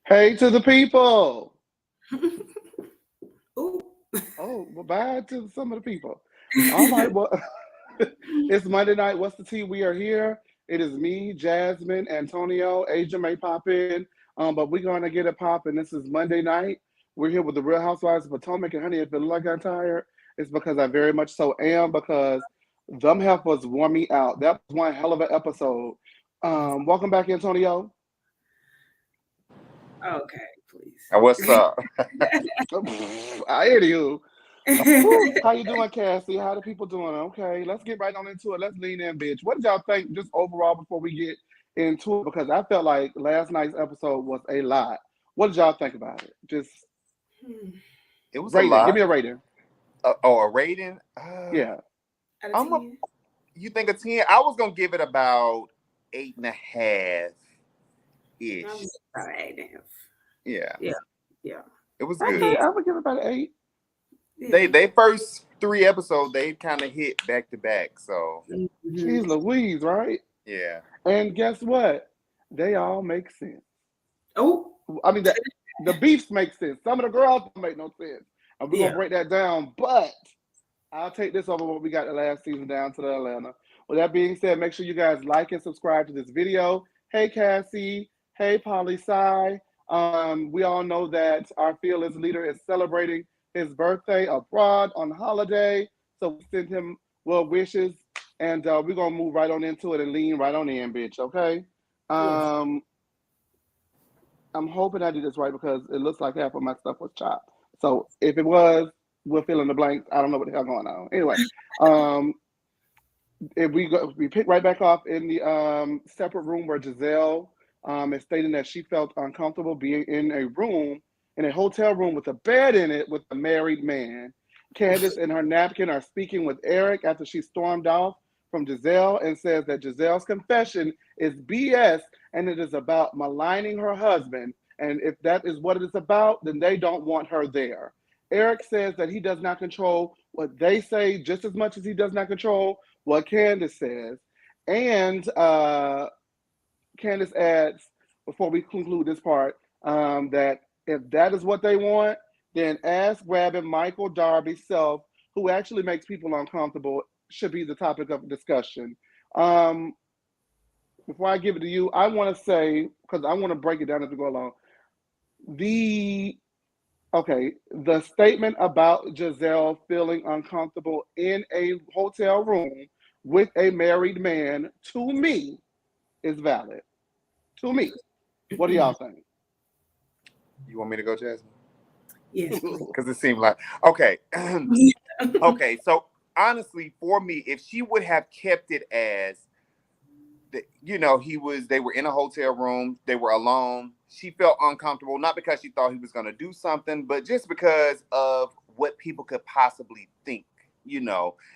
Hey to the people. Ooh. Oh, well, bye to some of the people. All right, well, it's Monday night. What's the tea? We are here. It is me, Jasmine, Antonio. Asia may pop in, but we're going to get it popping. This is Monday night. We're here with the Real Housewives of Potomac. And honey, if it look like I'm tired, it's because I very much so am, because them heifers wore me out. That was one hell of an episode. Welcome back, Antonio. Okay, please. What's up? I hear you. How you doing, Cassie? How the people doing? Okay, let's get right on into it. Let's lean in, bitch. What did y'all think just overall before we get into it? Because I felt like last night's episode was a lot. What did y'all think about it? Just It was a rating. lot. Give me a rating. A rating? Yeah. You think a 10? I was gonna give it about 8.5 ish. About 8.5. Yeah. Yeah. It was Okay, good. I would give it about an 8. Yeah. They first 3 episodes they kind of hit back to back. So Jeez Louise, right? yeah. And guess what? They all make sense. Oh, I mean, the beefs make sense. Some of the girls don't make no sense. And we're going to break that down. But I'll take this over what we got the last season down to the Atlanta. With that being said, make sure you guys like and subscribe to this video. Hey, Cassie. Hey, Polly Sci. We all know that our fearless leader is celebrating his birthday abroad on holiday. So we send him well wishes. And we're going to move right on into it and lean right on in, bitch. Okay? I'm hoping I did this right because it looks like half of my stuff was chopped. So if it was, we'll fill in the blanks. I don't know what the hell going on. Anyway, if we pick right back off in the separate room where Giselle is stating that she felt uncomfortable being in a hotel room with a bed in it with a married man. Candiace and her napkin are speaking with Eric after she stormed off from Giselle and says that Giselle's confession is BS and it is about maligning her husband. And if that is what it is about, then they don't want her there. Eric says that he does not control what they say just as much as he does not control what Candiace says. And Candiace adds, before we conclude this part, that if that is what they want, then ask grabbing Michael Darby's self, who actually makes people uncomfortable, should be the topic of discussion. Before I give it to you, I want to say, because I want to break it down as we go along, the statement about Giselle feeling uncomfortable in a hotel room with a married man, to me, is valid. To me. What do y'all think? You want me to go, Jasmine? Yes. Because it seemed like okay. Okay, so honestly, for me, if she would have kept it as they were in a hotel room, they were alone. She felt uncomfortable, not because she thought he was going to do something, but just because of what people could possibly think.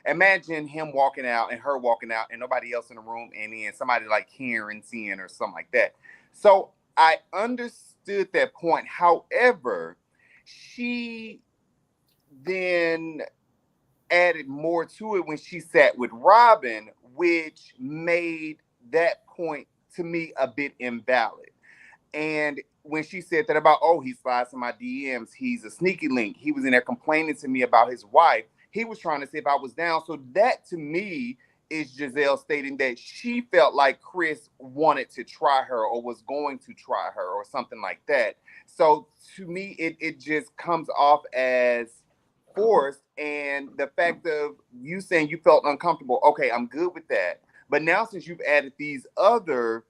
Imagine him walking out and her walking out and nobody else in the room, and then somebody like Karen seeing or something like that. So I understood that point. However, she then added more to it when she sat with Robyn, which made that point to me a bit invalid. And when she said that about, he slides in my DMs, he's a sneaky link. He was in there complaining to me about his wife. He was trying to see if I was down. So that to me is Giselle stating that she felt like Chris wanted to try her or was going to try her or something like that. So to me, it just comes off as forced. And the fact of you saying you felt uncomfortable, okay, I'm good with that. But now since you've added these other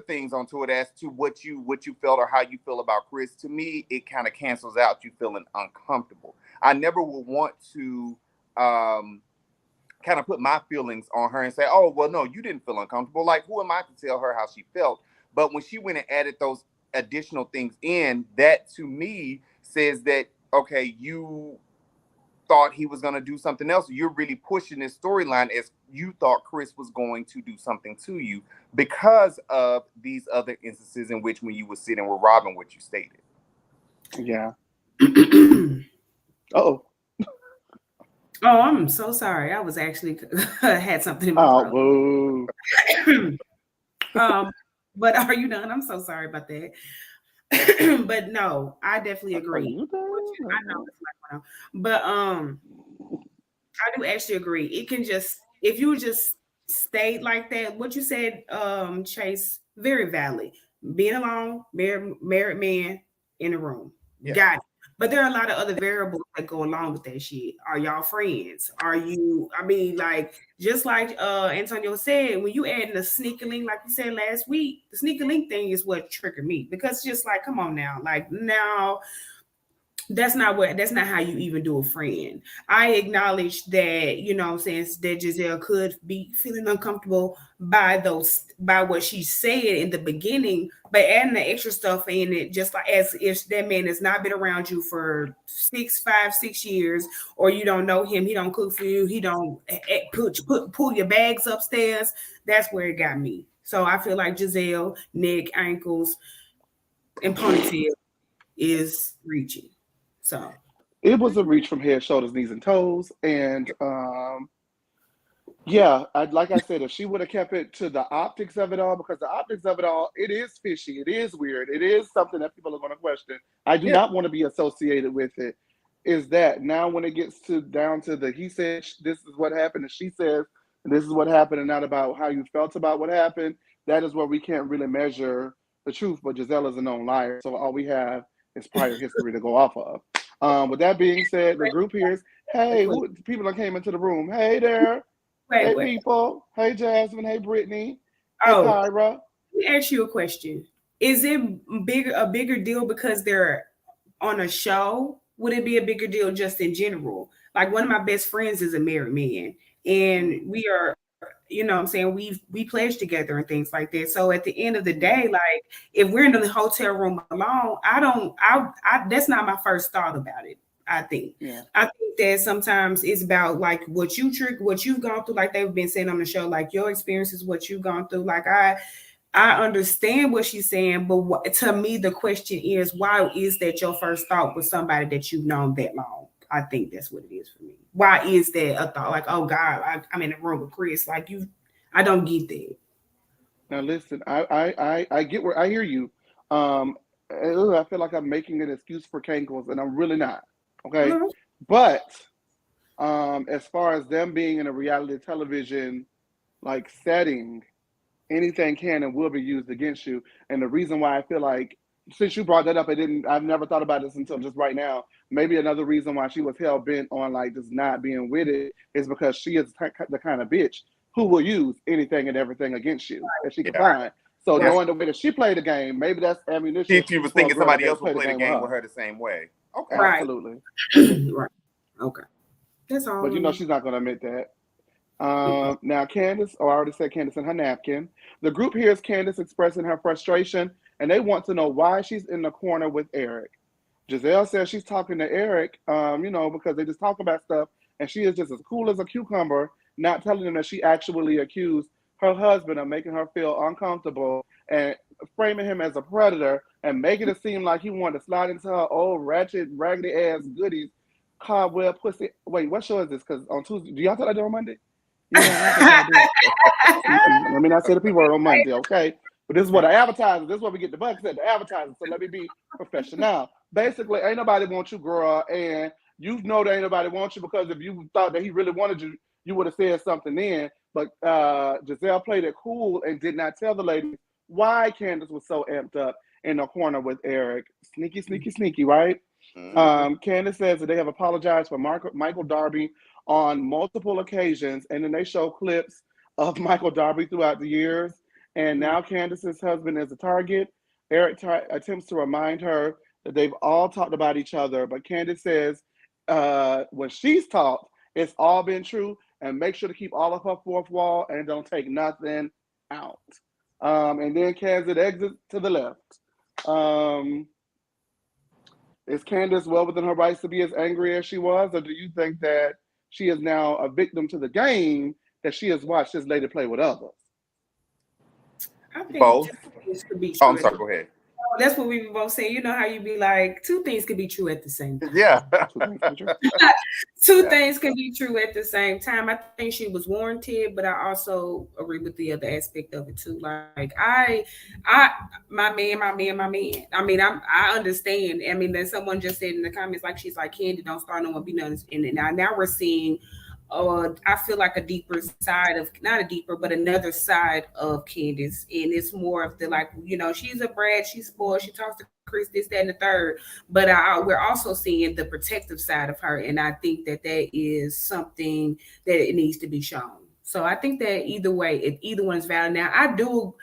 things onto it as to what you felt or how you feel about Chris, to me, it kind of cancels out you feeling uncomfortable. I never would want to kind of put my feelings on her and say, oh, well, no, you didn't feel uncomfortable. Like, who am I to tell her how she felt? But when she went and added those additional things in, that to me says that, okay, you thought he was going to do something else. You're really pushing this storyline as you thought Chris was going to do something to you because of these other instances in which when you were sitting with Robyn, what you stated. Yeah. Oh, I'm so sorry. I was actually had something in my throat. Boo. But are you done? I'm so sorry about that. But no, I definitely Are agree. you there? I know it's like one, but I do actually agree. It can just if you just stayed like that, what you said, Chase, very valid. Being alone, married man in a room. Yeah. Got it. But there are a lot of other variables that go along with that shit. Are y'all friends? Are you, I mean, like just like Antonio said, when you add in the sneaky link, like you said last week, the sneaky link thing is what triggered me because just like, come on now, like now that's not how you even do a friend. I acknowledge that, you know, since that Giselle could be feeling uncomfortable by what she said in the beginning, but adding the extra stuff in it, just like as if that man has not been around you for 6 years, or you don't know him, he don't cook for you, he don't pull your bags upstairs. That's where it got me. So I feel like Giselle, neck, ankles, and ponytail is reaching. So It was a reach from head, shoulders, knees, and toes. And yeah, like I said, if she would have kept it to the optics of it all, because the optics of it all, it is fishy, it is weird, it is something that people are going to question. I do not want to be associated with it. Is that now when it gets to down to the he said this is what happened and she says this is what happened and not about how you felt about what happened, that is where we can't really measure the truth. But Giselle is a known liar, so all we have is prior history to go off of. With that being said, the group here is, hey, people that came into the room. Hey there. Hey, people. Hey, Jasmine. Hey, Brittany. Hey, Kyra. Let me ask you a question. Is it a bigger deal because they're on a show? Would it be a bigger deal just in general? Like one of my best friends is a married man, and we are, you know what I'm saying, we pledge together and things like that. So at the end of the day, like if we're in the hotel room alone, I that's not my first thought about it. I think. Yeah. I think that sometimes it's about like what you've gone through, like they've been saying on the show, like your experiences, what you've gone through. Like I understand what she's saying, but to me the question is, why is that your first thought with somebody that you've known that long? I think that's what it is for me. Why is that a thought? Like, oh God, I'm in the room with Chris. Like I don't get that. Now listen, I get where I hear you. I feel like I'm making an excuse for Kankles, and I'm really not. Okay, Mhm. but as far as them being in a reality television like setting, anything can and will be used against you. And the reason why I feel like, since you brought that up, I've never thought about this until just right now. Maybe another reason why she was hell bent on like just not being with it is because she is the kind of bitch who will use anything and everything against you that she can find. So knowing the way that she played the game, maybe that's ammunition. She was thinking somebody else would play the game with her the same way. Okay. Right. Absolutely. Right. Okay. That's all. But you know she's not going to admit that. Now, Candiace, I already said Candiace in her napkin. The group hears Candiace expressing her frustration, and they want to know why she's in the corner with Eric. Giselle says she's talking to Eric, because they just talk about stuff, and she is just as cool as a cucumber, not telling them that she actually accused her husband of making her feel uncomfortable and framing him as a predator and making it seem like he wanted to slide into her old ratchet, raggedy ass goodies, cobweb pussy. Wait, what show is this? Because on Tuesday, do y'all thought I did on Monday? Yeah, let me not say the P word on Monday, okay? But this is what I advertise. This is what we get the bucks at the advertising. So let me be professional. Basically, ain't nobody want you, girl, and you know that ain't nobody want you because if you thought that he really wanted you, you would have said something then. But Giselle played it cool and did not tell the ladies why Candiace was so amped up in the corner with Eric. Sneaky, sneaky, sneaky, right? Candiace says that they have apologized for Michael Darby on multiple occasions, and then they show clips of Michael Darby throughout the years. And now Candiace's husband is a target. Eric attempts to remind her that they've all talked about each other, but Candiace says when she's talked, it's all been true, and make sure to keep all of her fourth wall and don't take nothing out. And then Candiace exits to the left. Is Candiace well within her rights to be as angry as she was, or do you think that she is now a victim to the game that she has watched this lady play with others? I think Both. this could be I'm sorry, go ahead. That's what we were both saying. You know how you be like, two things can be true at the same time. Yeah. Two Yeah. things can be true at the same time. I think she was warranted, but I also agree with the other aspect of it too. Like my man. I mean, I understand. I mean, that someone just said in the comments, like she's like, Candy, don't start no one be nothing. And now we're seeing I feel like a deeper side of not a deeper, but another side of Candiace, and it's more of the like she's a brat, she's spoiled, she talks to Chris, this, that, and the third. But we're also seeing the protective side of her, and I think that is something that it needs to be shown. So I think that either way, if either one is valid. Now I do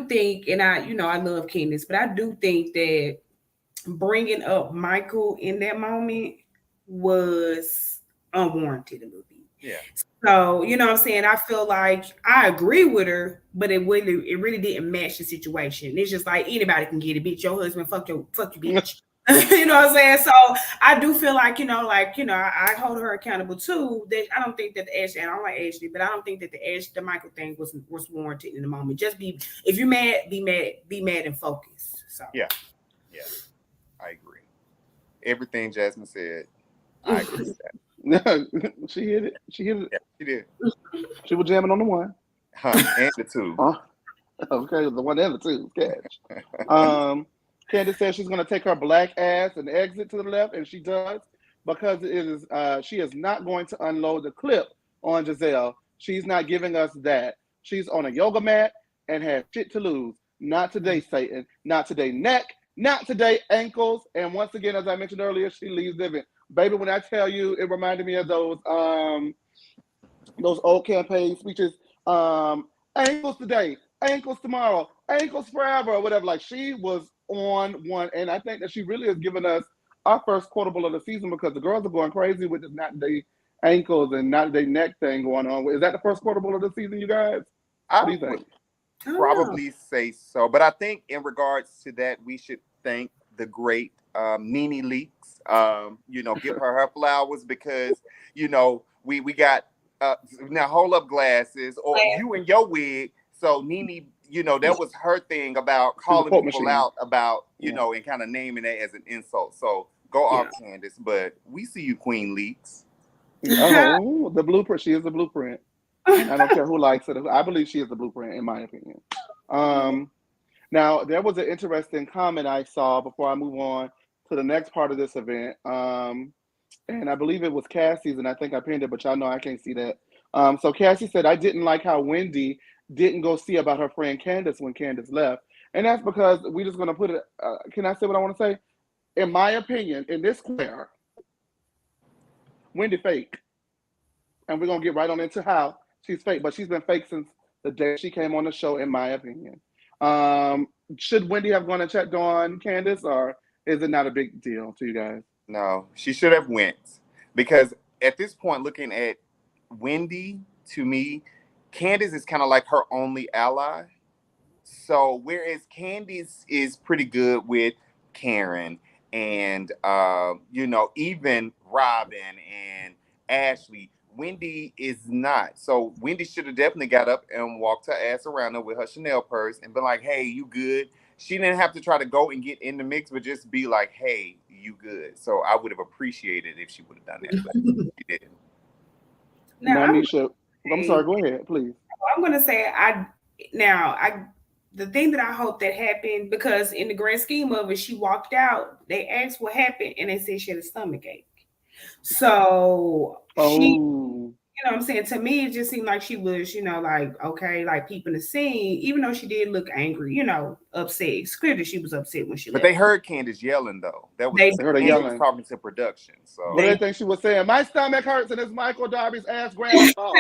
think, and I love Candiace, but I do think that bringing up Michael in that moment was unwarranted a little bit. Yeah. So, you know what I'm saying? I feel like I agree with her, but it really didn't match the situation. It's just like anybody can get it, bitch. Your husband, fuck you, bitch. You know what I'm saying? So I do feel like, I hold her accountable too. That I don't think that I don't like Ashley, but I don't think that the Michael thing was warranted in the moment. Just if you're mad, be mad and focus. So Yeah. I agree. Everything Jasmine said, I agree with that. She hit it. Yeah, she did. She was jamming on the one. And the two. Okay, the one and the two. Catch. Candiace says she's going to take her black ass and exit to the left, and she does, because it is. She is not going to unload the clip on Giselle. She's not giving us that. She's on a yoga mat and has shit to lose. Not today, Satan. Not today, neck. Not today, ankles. And once again, as I mentioned earlier, she leaves living. Baby, when I tell you, it reminded me of those old campaign speeches. Ankles today, ankles tomorrow, ankles forever, or whatever. Like, she was on one, and I think that she really has given us our first quotable of the season, because the girls are going crazy with this not today ankles and not today neck thing going on. Is that the first quotable of the season, you guys? What do you think? Probably say so, but I think in regards to that, we should thank the great Nene Leakes. Give her flowers, because we got now hold up glasses, or you and your wig. So Nene, that was her thing about calling people out about and kind of naming it as an insult. So go off, Candiace, but we see you, Queen Leakes. Oh, the blueprint. She is the blueprint. I don't care who likes it. I believe she is the blueprint, in my opinion. Now, there was an interesting comment I saw before I move on to the next part of this event. And I believe it was Cassie's, and I think I pinned it, but y'all know I can't see that. So Cassie said, I didn't like how Wendy didn't go see about her friend Candiace when Candiace left. And that's because we're just going to put it, can I say what I want to say? In my opinion, in this square, Wendy fake. And we're going to get right on into how she's fake, but she's been fake since the day she came on the show, in my opinion. Should Wendy have gone and checked on Candiace, or is it not a big deal to you guys? No, she should have went, because at this point, looking at Wendy, to me, Candiace is kind of like her only ally. So whereas Candiace is pretty good with Karen and even Robyn and Ashley, Wendy is not. So Wendy should have definitely got up and walked her ass around her with her Chanel purse and been like, hey, you good? She didn't have to try to go and get in the mix, but just be like, hey, you good? So I would have appreciated if she would have done that, but she didn't. Now, Nisha, I'm sorry, go ahead, please. I'm going to say, the thing that I hope that happened, because in the grand scheme of it, she walked out, they asked what happened, and they said she had a stomach ache. So she, you know what I'm saying? To me, it just seemed like she was, okay, like peeping the scene, even though she did look angry, upset. It's clear that she was upset when she left. But they heard Candiace yelling, though. They heard her yelling. Talking to production. So what do they think she was saying? My stomach hurts, and it's Michael Darby's ass grandpa.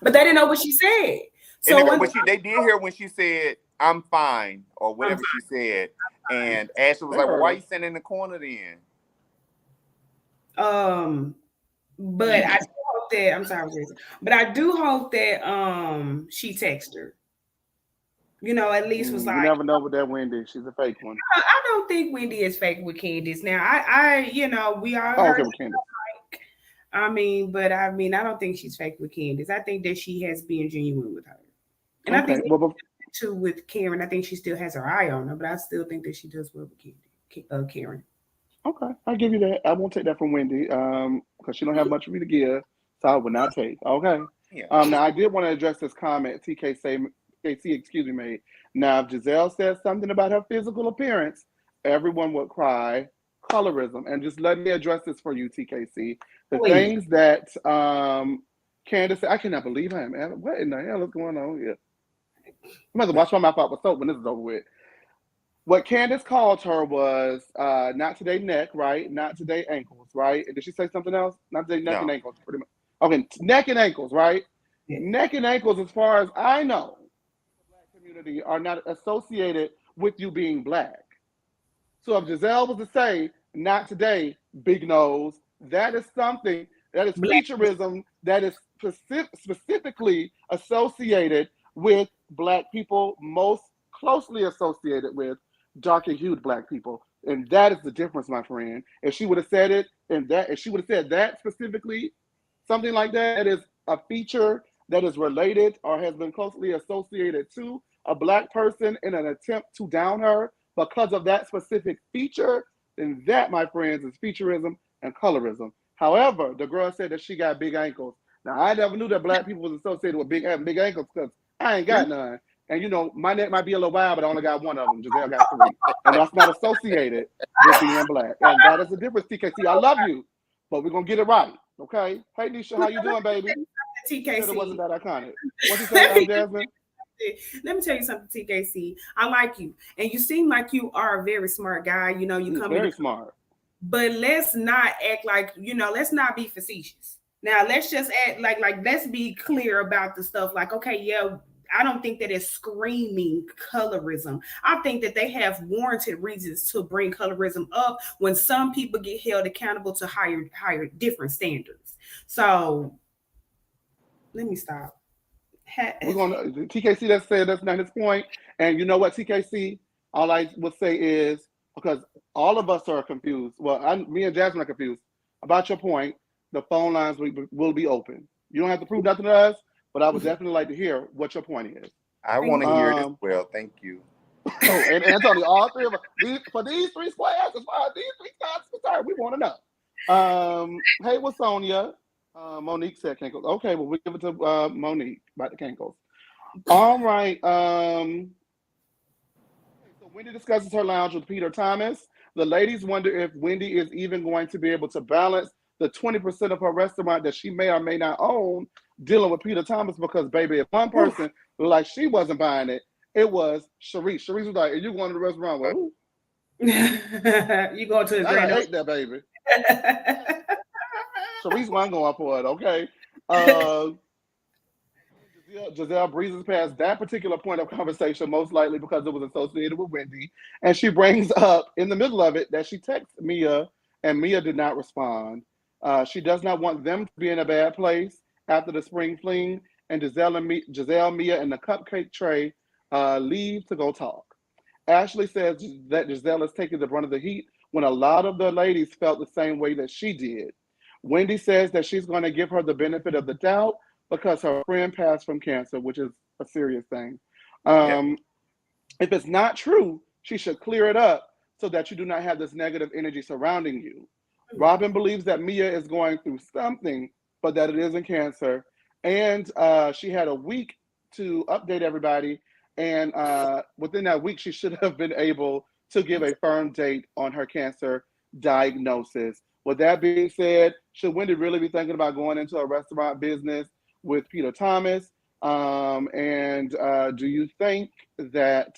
But they didn't know what she said. So they did hear when she said, I'm fine, or whatever she said. And Ashley was like, well, why are you standing in the corner then? But I do hope that, I'm sorry, but I do hope that she texted her. At least was like, you never know with that Wendy. She's a fake one. I don't think Wendy is fake with Candiace. Now, we are. Okay with Candiace. I don't think she's fake with Candiace. I think that she has been genuine with her. And I think too with Karen. I think she still has her eye on her, but I still think that she does well with Karen. Okay, I'll give you that. I won't take that from Wendy, because she don't have much for me to give, so I would not take. Okay. Yeah. Now I did want to address this comment TKC made. Now, if Giselle says something about her physical appearance, everyone would cry colorism. And just let me address this for you, TKC. The things that Candiace, I cannot believe I am. What in the hell is going on here? I'm going to wash my mouth out with soap when this is over with. What Candiace called her was not today neck, right? Not today ankles, right? Did she say something else? Not today neck and ankles, pretty much. Okay, neck and ankles, right? Yeah. Neck and ankles, as far as I know, the Black community are not associated with you being Black. So if Giselle was to say, not today, big nose, that is something, that is featureism that is specifically associated with Black people, most closely associated with darker hued Black people. And that is the difference, my friend. If she would have said it, if she would have said that specifically, something like that is a feature that is related or has been closely associated to a Black person in an attempt to down her because of that specific feature, then that, my friends, is featureism and colorism. However, the girl said that she got big ankles. Now, I never knew that Black people was associated with having big ankles because I ain't got none. And, you know, my neck might be a little wide, but I only got one of them. Giselle got 3. And that's not associated with being Black. And that is the difference, TKC. I love you, but we're going to get it right, okay? Hey, Nisha, how you doing, baby? TKC. It wasn't that iconic. What you saying, Jasmine? Let me tell you something, TKC. I like you. And you seem like you are a very smart guy. You know, you come very smart. But let's not act like, you know, let's not be facetious. Now, let's just act like let's be clear about the stuff. Like, okay, yeah, I don't think that it's screaming colorism. I think that they have warranted reasons to bring colorism up when some people get held accountable to higher different standards. So let me stop. We're gonna TKC. Let's say that's not his point. And you know what, TKC? All I would say is, because all of us are confused. Well, me and Jasmine are confused about your point. The phone lines will be open. You don't have to prove nothing to us, but I would definitely like to hear what your point is. I want to hear it as well. Thank you. And Antonio, all three of us, for these 3 squares, as far as these 3 spots concerned, we want to know. Hey, what's Sonia? Monique said cankles. Okay, well, we'll give it to Monique about the cankles. All right. So Wendy discusses her lounge with Peter Thomas. The ladies wonder if Wendy is even going to be able to balance the 20% of her restaurant that she may or may not own dealing with Peter Thomas, because, baby, if one person like she wasn't buying it, it was Sharice. Sharice was like, "Are you going to the restaurant?" Well, who? You going to the I ate that, baby. Sharice wasn't going for it, okay? Giselle breezes past that particular point of conversation, most likely because it was associated with Wendy. And she brings up in the middle of it that she texted Mia, and Mia did not respond. She does not want them to be in a bad place after the spring fling. And Giselle, Mia, and the cupcake tray leave to go talk. Ashley says that Giselle is taking the brunt of the heat when a lot of the ladies felt the same way that she did. Wendy says that she's going to give her the benefit of the doubt because her friend passed from cancer, which is a serious thing. If it's not true, she should clear it up so that you do not have this negative energy surrounding you. Robyn believes that Mia is going through something, but that it isn't cancer. And she had a week to update everybody. And within that week, she should have been able to give a firm date on her cancer diagnosis. With that being said, should Wendy really be thinking about going into a restaurant business with Peter Thomas? And do you think that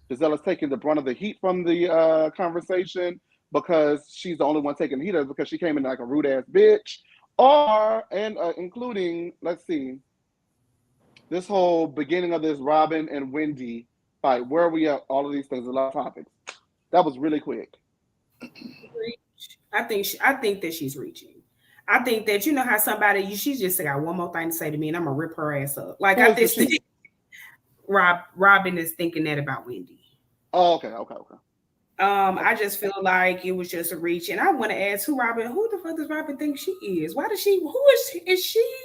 Giselle is taking the brunt of the heat from the conversation because she's the only one taking the heat of it because she came in like a rude ass bitch? Or, and including, let's see, this whole beginning of this Robyn and Wendy fight, where are we at? All of these things, a lot of topics. That was really quick. I think that she's reaching. I think that, you know how somebody, she's just got one more thing to say to me and I'm gonna rip her ass up. Like, I think Robyn is thinking that about Wendy. Oh, okay. I just feel like it was just a reach, and I want to ask who the fuck does Robyn think she is? Why does she? Who is she? Is she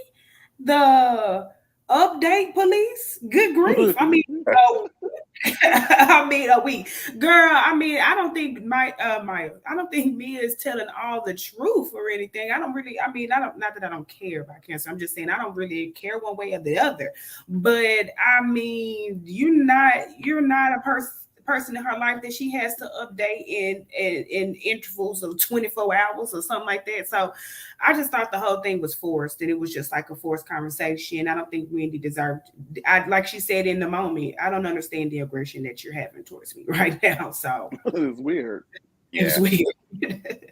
the Update police? Good grief. I mean, I mean a week. Girl, I mean, I don't think I don't think Mia is telling all the truth or anything. I don't really, I mean, I don't, not that I don't care about cancer. I'm just saying I don't really care one way or the other. But I mean, you're not a person in her life that she has to update in intervals of 24 hours or something like that. So I just thought the whole thing was forced, and it was just like a forced conversation. I don't think Wendy deserved. Like she said in the moment, I don't understand the aggression that you're having towards me right now. So It's weird. Yeah. it's weird.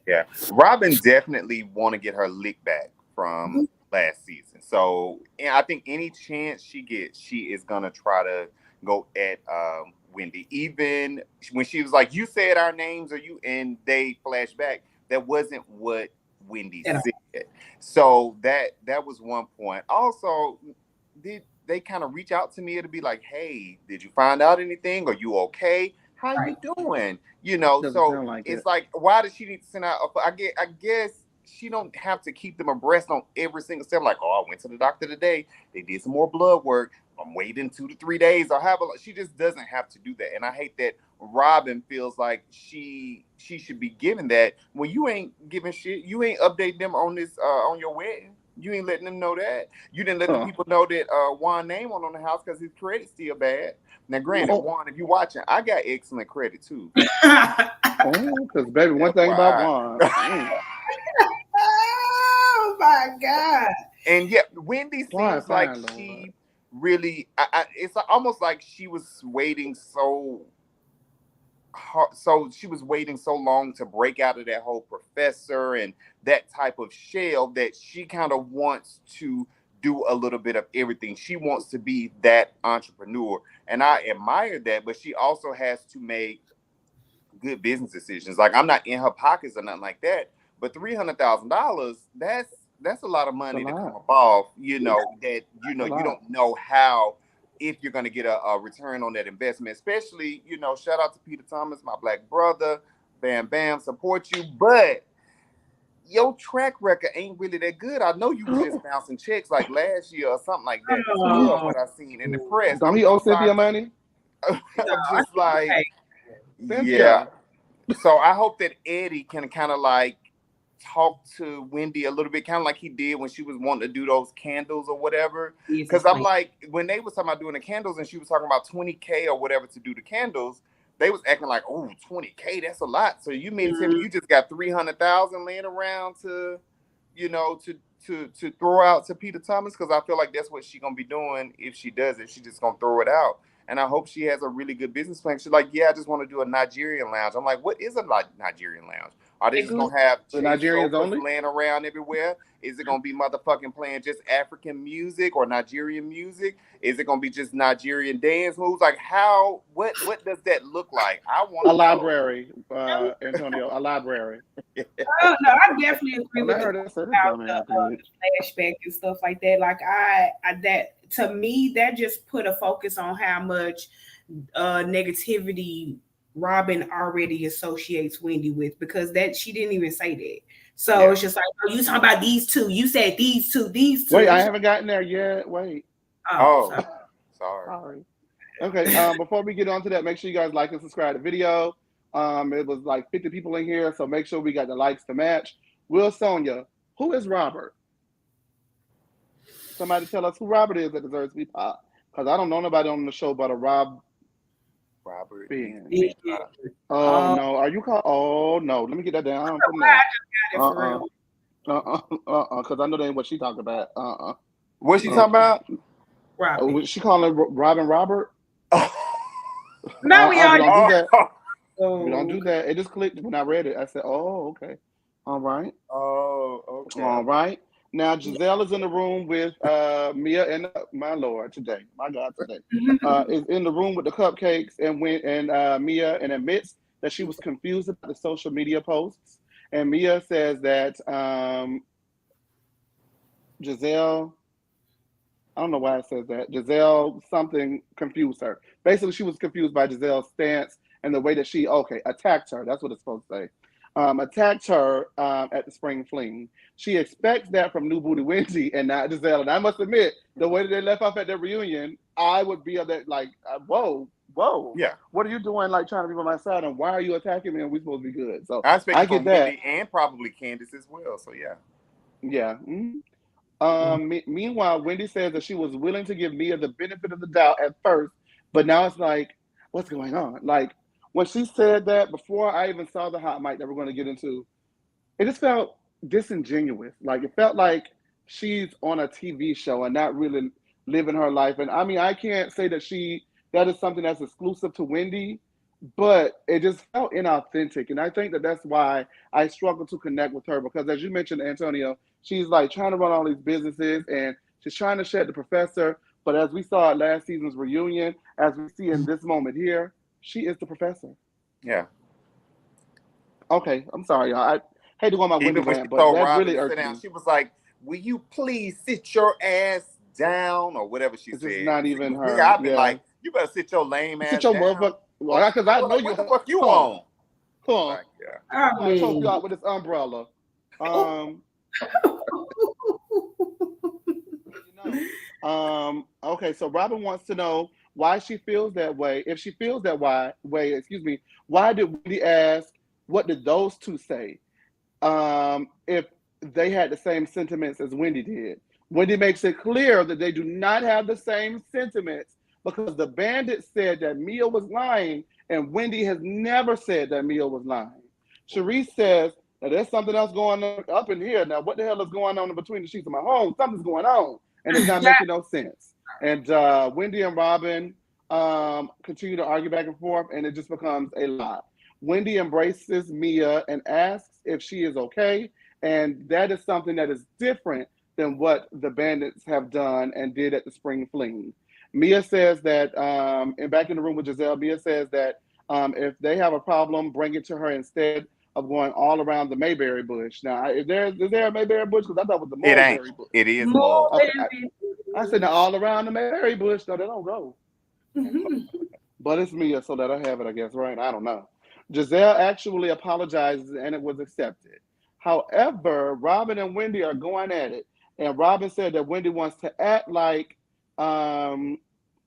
Yeah. Robyn definitely want to get her lick back from last season. So I think any chance she gets, she is gonna try to go at Wendy. Even when she was like, "You said our names," or "you," and they flash back, that wasn't what Wendy Yeah. said. So that was one point. Also, did they kind of reach out to me to be like, "Hey, did you find out anything? Are you okay? How Right. you doing?" You know, Doesn't so sound like it's it. like, why does she need to send out? I guess she don't have to keep them abreast on every single step. Like, oh, I went to the doctor today. They did some more blood work. I'm waiting 2 to 3 days or however. She just doesn't have to do that. And I hate that Robyn feels like she should be giving that when you ain't giving shit. You ain't updating them on this on your wedding. You ain't letting them know that. You didn't let the people know that Juan's name on the house because his credit's still bad. Now, granted, Juan, if you're watching, I got excellent credit too. Oh, because baby, one thing about Juan. Oh my God. And yeah, Wendy Juan seems like fine, Lord. she really. It's almost like she was waiting so hard, so she was waiting so long to break out of that whole professor and that type of shell that she kind of wants to do a little bit of everything. She wants to be that entrepreneur, and I admire that. But she also has to make good business decisions. Like, I'm not in her pockets or nothing like that, but $300,000, that's a lot of money to come off, you know, that you don't know how, if you're going to get a return on that investment, especially, you know, shout out to Peter Thomas, my black brother, bam bam, support you, but your track record ain't really that good. I know you was just bouncing checks like last year or something like that as well, what I seen in the press. Don't he owe Cynthia money? I'm just like, Cynthia. yeah. So I hope that Eddie can kind of like talk to Wendy a little bit, kind of like he did when she was wanting to do those candles or whatever. Because I'm like, when they was talking about doing the candles and she was talking about $20K or whatever to do the candles, they was acting like, oh, $20K, that's a lot. So you mean to tell me you just got $300,000 laying around to, you know, to throw out to Peter Thomas? Because I feel like that's what she's gonna be doing if she does it. She's just gonna throw it out. And I hope she has a really good business plan. She's like, yeah, I just want to do a Nigerian lounge. I'm like, what is a Nigerian lounge? Are they just going to have the Nigerians only laying around everywhere? Is it going to be motherfucking playing just African music or Nigerian music? Is it going to be just Nigerian dance moves? Like, how, what does that look like? I want a library, Antonio, a library. No, I definitely agree with you about the flashback and stuff like that. Like I that to me, that just put a focus on how much negativity Robyn already associates Wendy with, because that she didn't even say that. So it's just like, oh, you talking about these two. You said these two. Wait, I haven't gotten there yet. Wait. Oh, sorry. Okay, before we get on to that, make sure you guys like and subscribe to the video. It was like 50 people in here, so make sure we got the likes to match. Will Sonia, who is Robert? Somebody tell us who Robert is that deserves to be popped. Because I don't know nobody on the show but a Robert. Oh no, are you called? Oh no, let me get that down. Because I know that ain't what she talking about. What's she talking about? She calling Robyn Robert? No, we don't do that. Oh. We don't do that. It just clicked when I read it. I said, "Oh, okay, all right." Oh, okay. All right. Now Giselle is in the room with Mia and my Lord today. My God, today is in the room with the cupcakes and Mia and admits that she was confused about the social media posts. And Mia says that Giselle, I don't know why it says that. Giselle something confused her. Basically, she was confused by Giselle's stance and the way that she attacked her. That's what it's supposed to say. attacked her at the spring fling. She expects that from New Booty Wendy and not Giselle. And I must admit, the way that they left off at their reunion, I would be whoa. Yeah. What are you doing, like trying to be by my side? And why are you attacking me? And we're supposed to be good. So I expect I it get from that. Wendy and probably Candiace as well. So yeah. Yeah. Meanwhile, Wendy says that she was willing to give Mia the benefit of the doubt at first, but now it's like, what's going on? Like when she said that, before I even saw the hot mic that we're going to get into, it just felt disingenuous. Like it felt like she's on a TV show and not really living her life. And I mean, I can't say that is something that's exclusive to Wendy, but it just felt inauthentic. And I think that that's why I struggle to connect with her, because as you mentioned, Antonio, she's like trying to run all these businesses and she's trying to shed the professor. But as we saw at last season's reunion, as we see in this moment here, she is the professor. Yeah. Okay, I'm sorry, y'all. I hate to go on my Wendy Even when she rant, but told that Robyn really to irked sit down, me. she was like, "Will you please sit your ass down?" or whatever she This said. is not even her. Yeah, I've been Yeah. like, "You better sit your lame ass Sit your down." motherfucker. Well, because I know you. What the fuck you Come on. on? Come on. Like, yeah. I I'll choke mean, you out with this umbrella. Okay, so Robyn wants to know why she feels that way. If she feels that way, why did Wendy ask, what did those two say? If they had the same sentiments as Wendy did. Wendy makes it clear that they do not have the same sentiments because the bandit said that Mia was lying, and Wendy has never said that Mia was lying. Sharice says that there's something else going on up in here. Now, what the hell is going on in between the sheets of my home? Something's going on, and it's not making no sense. And Wendy and Robyn continue to argue back and forth, and it just becomes a lot. Wendy embraces Mia and asks if she is okay, and that is something that is different than what the bandits have done and did at the spring fling. Mia says that, and back in the room with Giselle, Mia says that if they have a problem, bring it to her instead of going all around the Mayberry bush. Now, is there a Mayberry bush? Because I thought it was the mulberry bush. It is more. Okay, I said now all around the Mayberry bush. No, they don't go. But it's Mia, so let her have it, I guess, right? I don't know. Giselle actually apologizes and it was accepted. However, Robyn and Wendy are going at it. And Robyn said that Wendy wants to act like the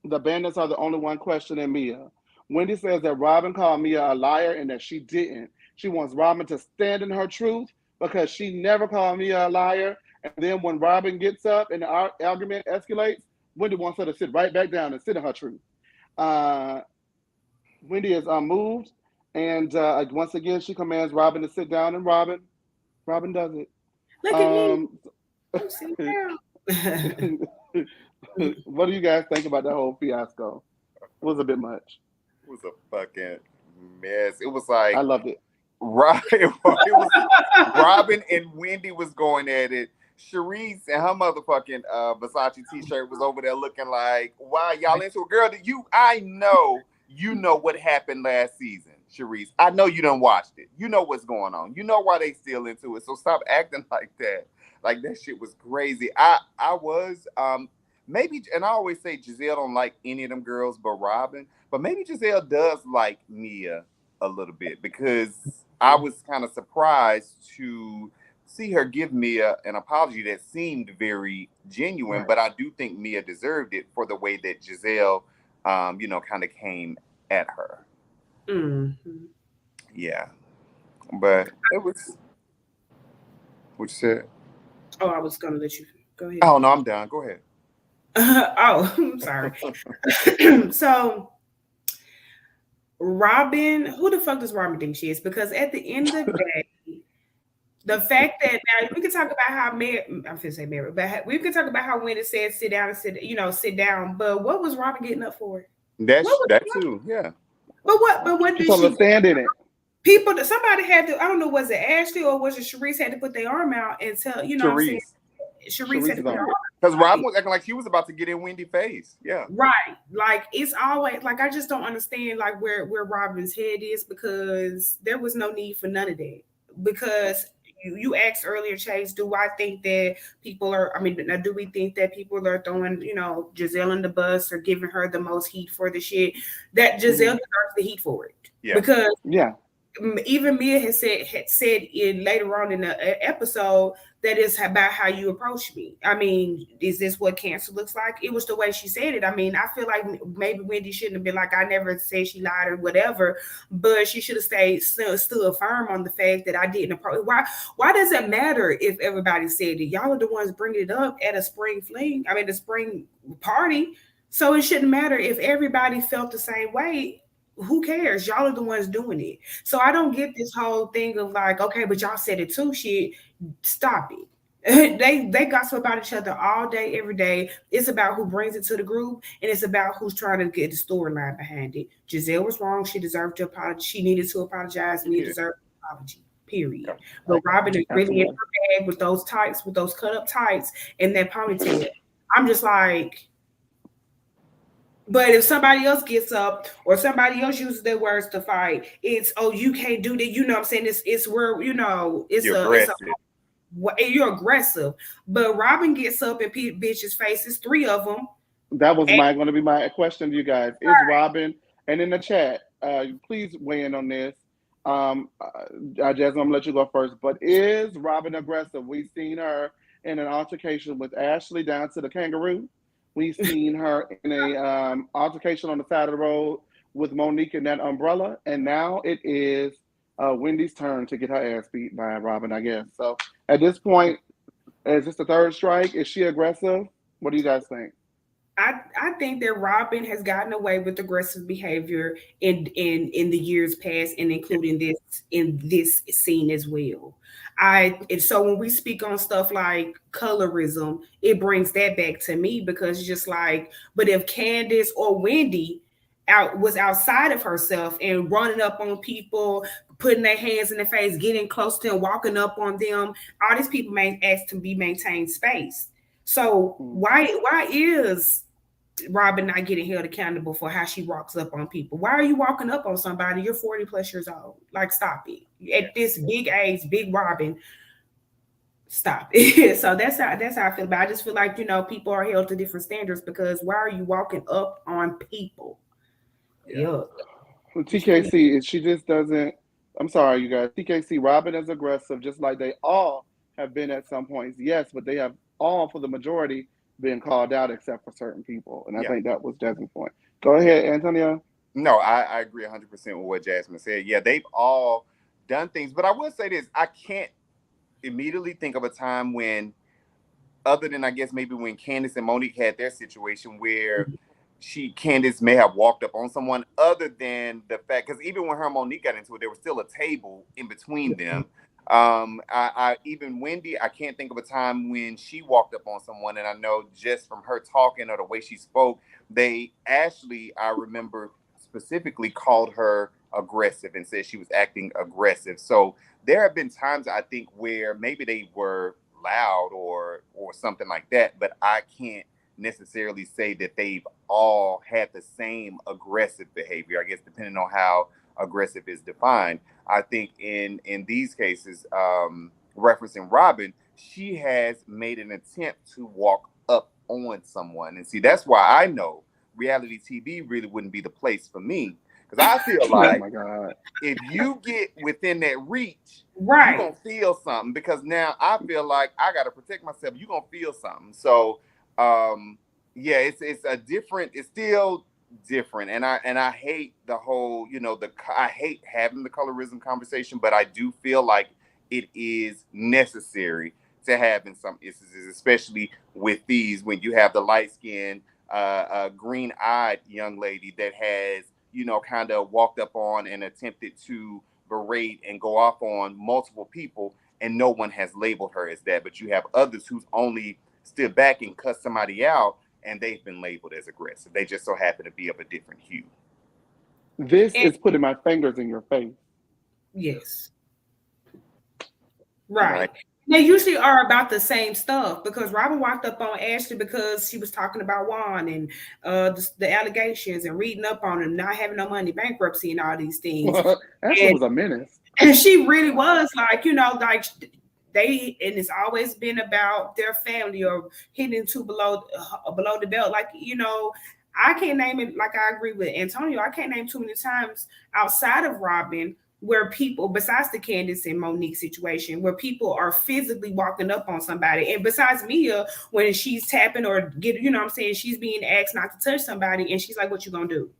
bandits are the only one questioning Mia. Wendy says that Robyn called Mia a liar and that she didn't. She wants Robyn to stand in her truth because she never called Mia a liar. And then when Robyn gets up and the argument escalates, Wendy wants her to sit right back down and sit in her truth. Wendy is moved, and once again she commands Robyn to sit down, and Robyn does it. Look at me. Sit down. What do you guys think about that whole fiasco? It was a bit much. It was a fucking mess. It was like, I loved it. Right. It was Robyn and Wendy was going at it. Sharice and her motherfucking Versace t-shirt was over there looking like, why y'all into it? Girl, I know you know what happened last season, Sharice. I know you done watched it. You know what's going on. You know why they still into it. So stop acting like that. Like that shit was crazy. I was maybe, and I always say Giselle don't like any of them girls but Robyn, but maybe Giselle does like Mia a little bit because I was kind of surprised to see her give Mia an apology that seemed very genuine, right. But I do think Mia deserved it for the way that Giselle, kind of came at her. Mm-hmm. Yeah, but it was. What you said? Oh, I was gonna let you go ahead. Oh no, I'm done. Go ahead. I'm sorry. So, Robyn, who the fuck does Robyn think she is? Because at the end of the day, the fact that now we can talk about how I'm finna say Mary, but we can talk about how Wendy said sit down and sit down. But what was Robyn getting up for? That too, yeah. But what did she stand in it? People that somebody had to, I don't know, was it Ashley or was it Sharice had to put their arm out and tell, Sharice had to put her arm out. Because Robyn was acting like she was about to get in Wendy's face. Yeah. Right. Like it's always like I just don't understand like where Robyn's head is because there was no need for none of that. Because you asked earlier, Chase, do I think that do we think that people are throwing, Giselle in the bus or giving her the most heat for the shit? That Giselle deserves the heat for it. Yeah. Because even Mia had said in later on in the episode that it's about how you approach me. I mean, is this what cancer looks like? It was the way she said it. I mean, I feel like maybe Wendy shouldn't have been like, I never said she lied or whatever, but she should have stood firm on the fact that I didn't approach. Why does it matter if everybody said it? Y'all are the ones bringing it up at a spring fling. I mean, the spring party. So it shouldn't matter if everybody felt the same way. Who cares? Y'all are the ones doing it. So I don't get this whole thing of like, okay, but y'all said it too. Shit, stop it. they gossip about each other all day, every day. It's about who brings it to the group, and it's about who's trying to get the storyline behind it. Giselle was wrong. She deserved to apologize. She needed to apologize, and he deserved an apology. Period. But Robyn is really in her bag with those tights, with those cut up tights, and that ponytail. I'm just like. But if somebody else gets up or somebody else uses their words to fight, it's, oh, you can't do that. You know what I'm saying? It's where, you're aggressive. But Robyn gets up in bitches' faces, 3 of them. That was going to be my question to you guys. Is Robyn, and in the chat, please weigh in on this. Jasmine, I'm going to let you go first. But is Robyn aggressive? We've seen her in an altercation with Ashley down to the kangaroo. We've seen her in a altercation on the side of the road with Monique in that umbrella. And now it is Wendy's turn to get her ass beat by Robyn, I guess. So at this point, is this the third strike? Is she aggressive? What do you guys think? I think that Robyn has gotten away with aggressive behavior in the years past, and including this scene as well. So when we speak on stuff like colorism, it brings that back to me, because it's just like, but if Candiace or Wendy was outside of herself and running up on people, putting their hands in their face, getting close to them, walking up on them, all these people may ask to be maintained space. So why is Robyn not getting held accountable for how she walks up on people? Why are you walking up on somebody? You're 40 plus years old. Like, stop it. At this big age, big Robyn, stop it. So that's how I feel about it. I just feel like, people are held to different standards, because why are you walking up on people? Yeah. Well, TKC, she just doesn't. I'm sorry, you guys. TKC, Robyn is aggressive, just like they all have been at some points. Yes, but they have all, for the majority, been called out except for certain people. And I think that was Jasmine's point. Go ahead, Antonio. No, I agree 100% with what Jasmine said. Yeah, they've all done things. But I will say this. I can't immediately think of a time when, other than I guess maybe when Candiace and Monique had their situation, where Candiace may have walked up on someone, other than the fact, because even when her and Monique got into it, there was still a table in between them. Even Wendy, I can't think of a time when she walked up on someone, and I know just from her talking or the way she spoke, Ashley, I remember specifically, called her aggressive and said she was acting aggressive. So there have been times, I think, where maybe they were loud or something like that, but I can't necessarily say that they've all had the same aggressive behavior, I guess, depending on how aggressive is defined. I think in these cases, referencing Robyn, she has made an attempt to walk up on someone. And see, that's why I know reality TV really wouldn't be the place for me. Because I feel like, oh my God, if you get within that reach, right, you're going to feel something. Because now I feel like I got to protect myself. You're going to feel something. So, it's still different, and I hate the whole, I hate having the colorism conversation, but I do feel like it is necessary to have in some instances, especially with these, when you have the light-skinned, green-eyed young lady that has, kind of walked up on and attempted to berate and go off on multiple people, and no one has labeled her as that. But you have others who's only stood back and cussed somebody out, and they've been labeled as aggressive. They just so happen to be of a different hue. This is putting my fingers in your face. Yes. Right. They usually are about the same stuff, because Robyn walked up on Ashley because she was talking about Juan and the allegations and reading up on him, not having no money, bankruptcy, and all these things. Ashley was a menace. And she really was like, like, and it's always been about their family or hitting two below the belt. Like, I can't name it. Like, I agree with Antonio. I can't name too many times outside of Robyn where people, besides the Candiace and Monique situation, where people are physically walking up on somebody, and besides Mia, when she's tapping or you know what I'm saying, she's being asked not to touch somebody, and she's like, "What you gonna do?"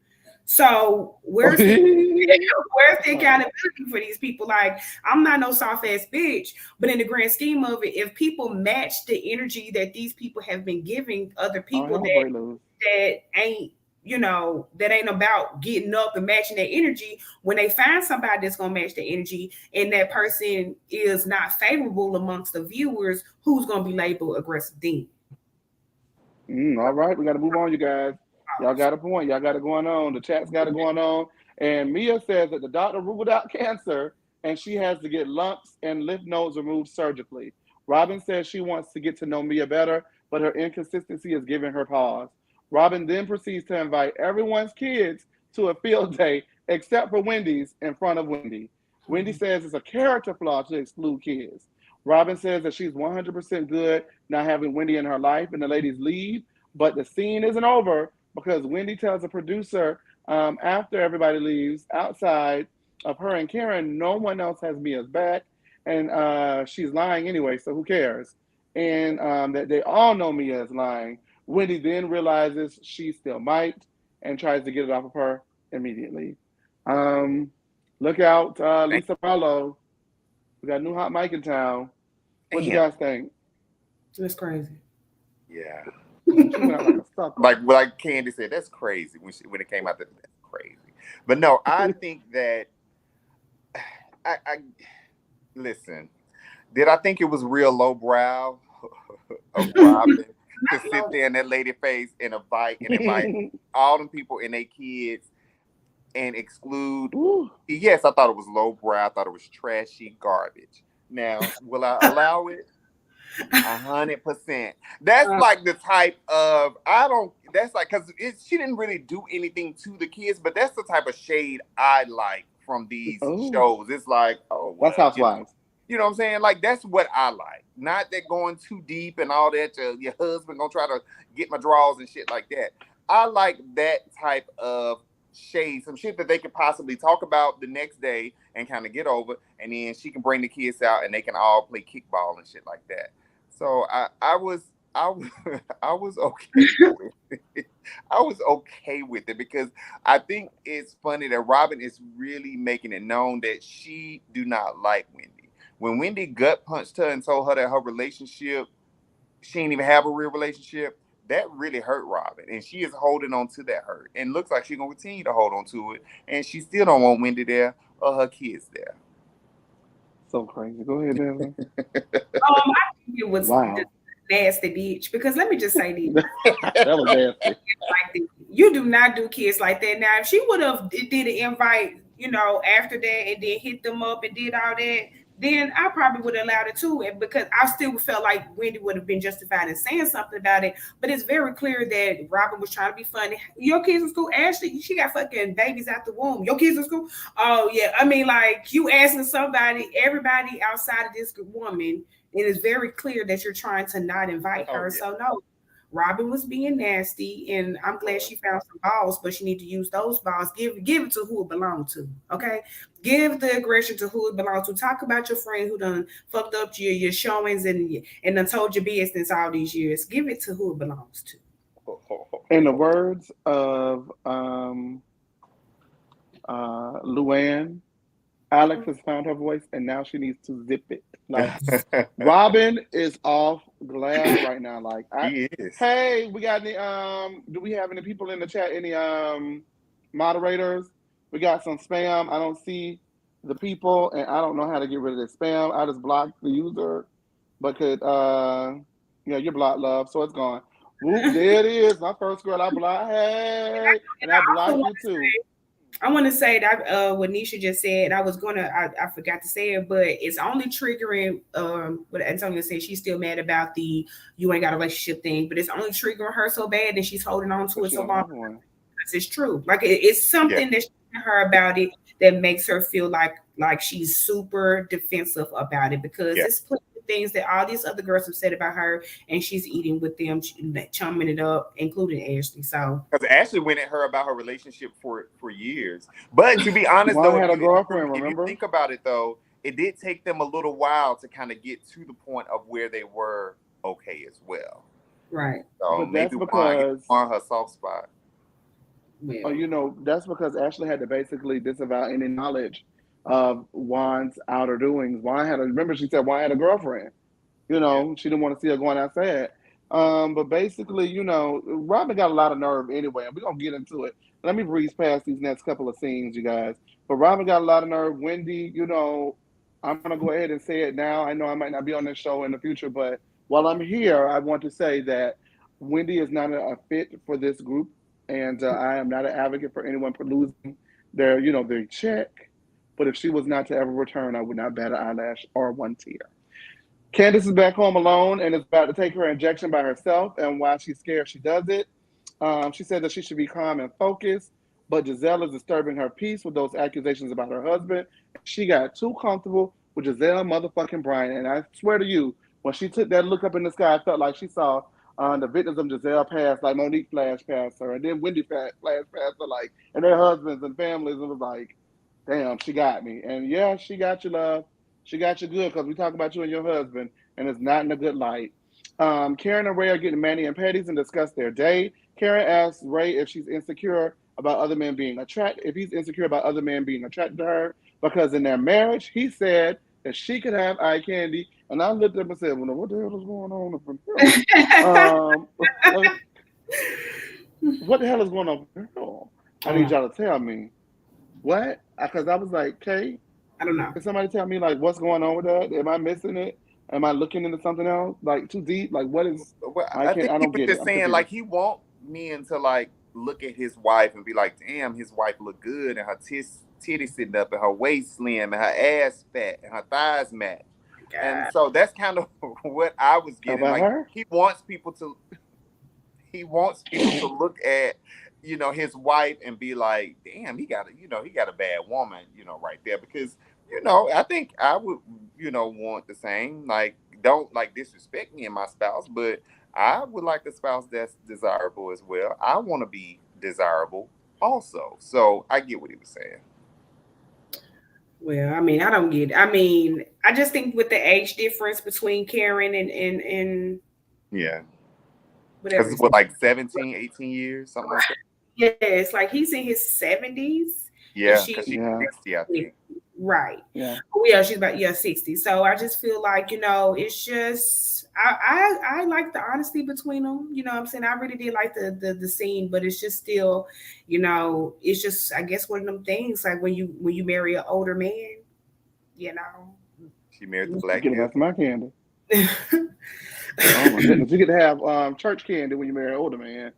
So where's the accountability for these people? Like, I'm not no soft ass bitch, but in the grand scheme of it, if people match the energy that these people have been giving other people that ain't, you know, that ain't about getting up and matching that energy, when they find somebody that's gonna match the energy and that person is not favorable amongst the viewers, who's gonna be labeled aggressive then? All right, we got to move on, you guys. Y'all got a point. Y'all got it going on. The chat's got it going on. And Mia says that the doctor ruled out cancer and she has to get lumps and lymph nodes removed surgically. Robyn says she wants to get to know Mia better, but her inconsistency is giving her pause. Robyn then proceeds to invite everyone's kids to a field day except for Wendy's in front of Wendy. Wendy says it's a character flaw to exclude kids. Robyn says that she's 100% good not having Wendy in her life, and the ladies leave, but the scene isn't over because Wendy tells the producer after everybody leaves outside of her and Karen, no one else has Mia's back, and she's lying anyway, so who cares? And that they all know Mia is lying. Wendy then realizes she still might and tries to get it off of her immediately. Look out, Lisa Barlow. We got a new hot mic in town. What you guys think? That's crazy. Yeah. like Candiace said, that's crazy when it came out. That's crazy. But no, I think that I listen. Did I think it was real lowbrow of Robyn to sit there in that lady face and invite all them people and their kids and exclude? Yes, I thought it was lowbrow. I thought it was trashy garbage. Now, will I allow it? 100%. That's like the type of that's like, because she didn't really do anything to the kids, but that's the type of shade I like from these shows. It's like, that's Housewives. You know what I'm saying? Like, that's what I like. Not that going too deep and all that. Your husband gonna try to get my drawers and shit like that. I like that type of shade, some shit that they could possibly talk about the next day and kind of get over, and then she can bring the kids out and they can all play kickball and shit like that. So I was okay with it. I was okay with it because I think it's funny that Robyn is really making it known that she do not like Wendy. When Wendy gut punched her and told her that her relationship, she didn't even have a real relationship, that really hurt Robyn. And she is holding on to that hurt. And looks like she's going to continue to hold on to it. And she still don't want Wendy there or her kids there. So crazy. Go ahead, Devin. I think it was nasty, bitch. Because let me just say this. That was nasty. You do not do kids like that. Now, if she would have did an invite, you know, after that and then hit them up and did all that, then I probably would have allowed it too. And because I still felt like Wendy would have been justified in saying something about it. But it's very clear that Robyn was trying to be funny. Your kids in school, Ashley, she got fucking babies out the womb. Your kids in school? Oh, yeah. I mean, like, you asking somebody, everybody outside of this woman, it is very clear that you're trying to not invite her. Yeah. So, no. Robyn was being nasty, and I'm glad she found some balls, but she need to use those balls. Give it to who it belongs to, okay? Give the aggression to who it belongs to. Talk about your friend who done fucked up your showings and done told your business all these years. Give it to who it belongs to. In the words of Luann, Alex has found her voice, and now she needs to zip it. Like, Robyn is off glass right now. Like, hey, we got any? Do we have any people in the chat? Any moderators? We got some spam. I don't see the people, and I don't know how to get rid of the spam. I just blocked the user, but you're blocked, love, so it's gone. Whoop, there it is. My first girl I blocked. Hey, and I blocked you too. I want to say that what Nisha just said, I forgot to say it, but it's only triggering what Antonio said. She's still mad about the you ain't got a relationship thing, but it's only triggering her so bad that she's holding on to it so long. Because it's true. Like it's something that's her about it that makes her feel like she's super defensive about it, because it's plenty of things that all these other girls have said about her, and she's eating with them, chumming it up, including Ashley. So because Ashley went at her about her relationship for years. But to be honest, Juan though, had a girlfriend, if you remember? think about it, though, it did take them a little while to kind of get to the point of where they were okay as well. right. So But maybe that's because on her soft spot. Well, you know, that's because Ashley had to basically disavow any knowledge of Juan's outer doings. Juan had a, remember she said Juan had a girlfriend. You know, she didn't want to see her going outside. But basically, you know, Robyn got a lot of nerve anyway, and we're gonna get into it. Let me breeze past these next couple of scenes, you guys. But Robyn got a lot of nerve. Wendy, you know, I'm gonna go ahead and say it now. I know I might not be on this show in the future, but while I'm here, I want to say that Wendy is not a fit for this group, and I am not an advocate for anyone for losing their, you know, their check. But if she was not to ever return, I would not bat an eyelash or one tear. Candiace is back home alone and is about to take her injection by herself. And while she's scared, she does it. She said that she should be calm and focused, but Giselle is disturbing her peace with those accusations about her husband. She got too comfortable with Giselle motherfucking Bryant. And I swear to you, when she took that look up in the sky, I felt like she saw the victims of Giselle pass, like Monique flashed past her, and then Wendy flashed past her, like, and their husbands and families. And it was like, damn, she got me. And yeah, she got you, love. She got you good because we talk about you and your husband, and it's not in a good light. Karen and Ray are getting mani and pedis and discuss their day. Karen asks Ray if she's insecure about other men being attracted, if he's insecure about other men being attracted to her, because in their marriage, he said that she could have eye candy. And I looked up and said, well, what the hell is going on from him? What the hell is going on from him? I need y'all to tell me. What? Because I was like, Kay, I don't know. can somebody tell me, like, what's going on with that? Am I missing it? Am I looking into something else? Like, too deep? Like, what is... Well, I think he was just saying, like, he want men to, like, look at his wife and be like, damn, his wife look good, and her titty sitting up, and her waist slim, and her ass fat, and her thighs match. God. And so that's kind of what I was getting. About like, her? He wants people to look at, you know, his wife and be like, damn, he got a bad woman, you know, right there. Because, you know, I think I would, you know, want the same. Like, don't like disrespect me and my spouse, but I would like a spouse that's desirable as well. I want to be desirable also. So I get what he was saying. Well, I mean, I don't get it. I mean, I just think with the age difference between Karen and yeah. Whatever. Because it's like 17, 18 years, something like that. Yeah, it's like he's in his 70s. Yeah, because she's 60, I think. Right. Yeah. Oh, yeah, she's about 60. So I just feel like, you know, it's just I like the honesty between them. You know what I'm saying? I really did like the scene, but it's just still, you know, it's just I guess one of them things like when you marry an older man, you know. She married the black kid. That's my candy. Oh my goodness. You get to have church candy when you marry an older man.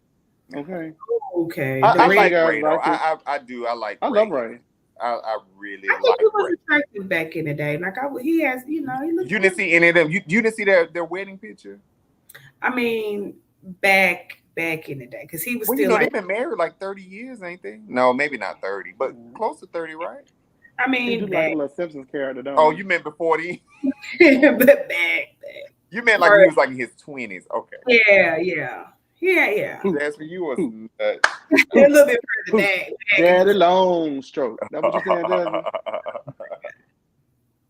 Okay. Okay. I like Ray though. I do. I like Ray. I love Ray. I really I think he was attractive back in the day. Like he has, you know, he looked. You didn't see any of them. You didn't see their wedding picture. I mean, back in the day, because he was still. You know, like, they've been married like 30 years, ain't they? No, maybe not 30, but close to 30, right? I mean, you like a little Simpsons character, don't you? You meant before the. But back. You meant like he was like in his 20s. Okay. Yeah. That's for you was a little bit further back. Daddy long stroke. That what you saying, Daddy?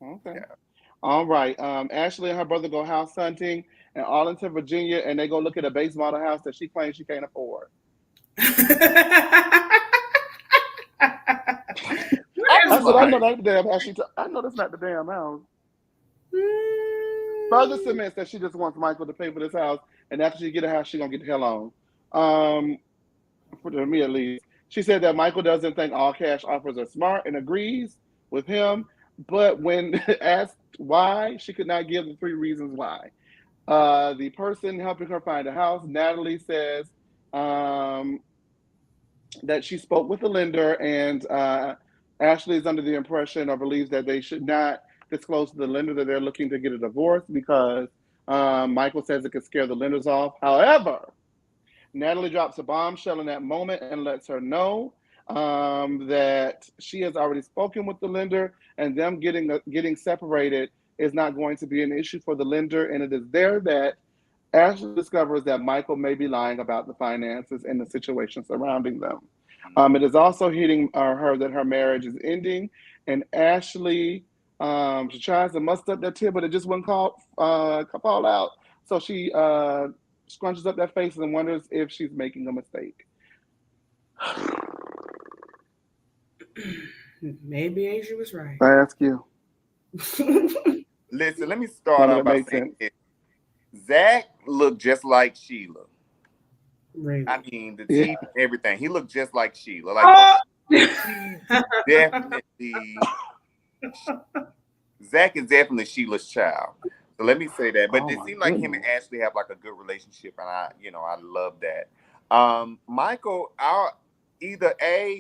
Okay. Yeah. All right. Ashley and her brother go house hunting in Arlington, Virginia, and they go look at a base model house that she claims she can't afford. I said, I know that's the damn house. I know that's not the damn house. Further cements that she just wants Michael to pay for this house, and after she get a house, she's gonna get the hell on. For me at least. She said that Michael doesn't think all cash offers are smart and agrees with him, but when asked why, she could not give the 3 reasons why. The person helping her find a house, Natalie, says that she spoke with the lender, and Ashley is under the impression or believes that they should not disclose to the lender that they're looking to get a divorce because Michael says it could scare the lenders off. However, Natalie drops a bombshell in that moment and lets her know that she has already spoken with the lender, and them getting separated is not going to be an issue for the lender, and it is there that Ashley discovers that Michael may be lying about the finances and the situation surrounding them. It is also hitting her that her marriage is ending, and Ashley, she tries to muster up that tear, but it just wouldn't fall out. So she scrunches up that face and wonders if she's making a mistake. Maybe Asia was right. I ask you. Listen, let me start off by saying this. Zach looked just like Sheila. Really? I mean, the teeth and everything. He looked just like Sheila. Like, definitely. Zach is definitely Sheila's child. So let me say that. But it seemed like him and Ashley have like a good relationship, and I love that. Michael,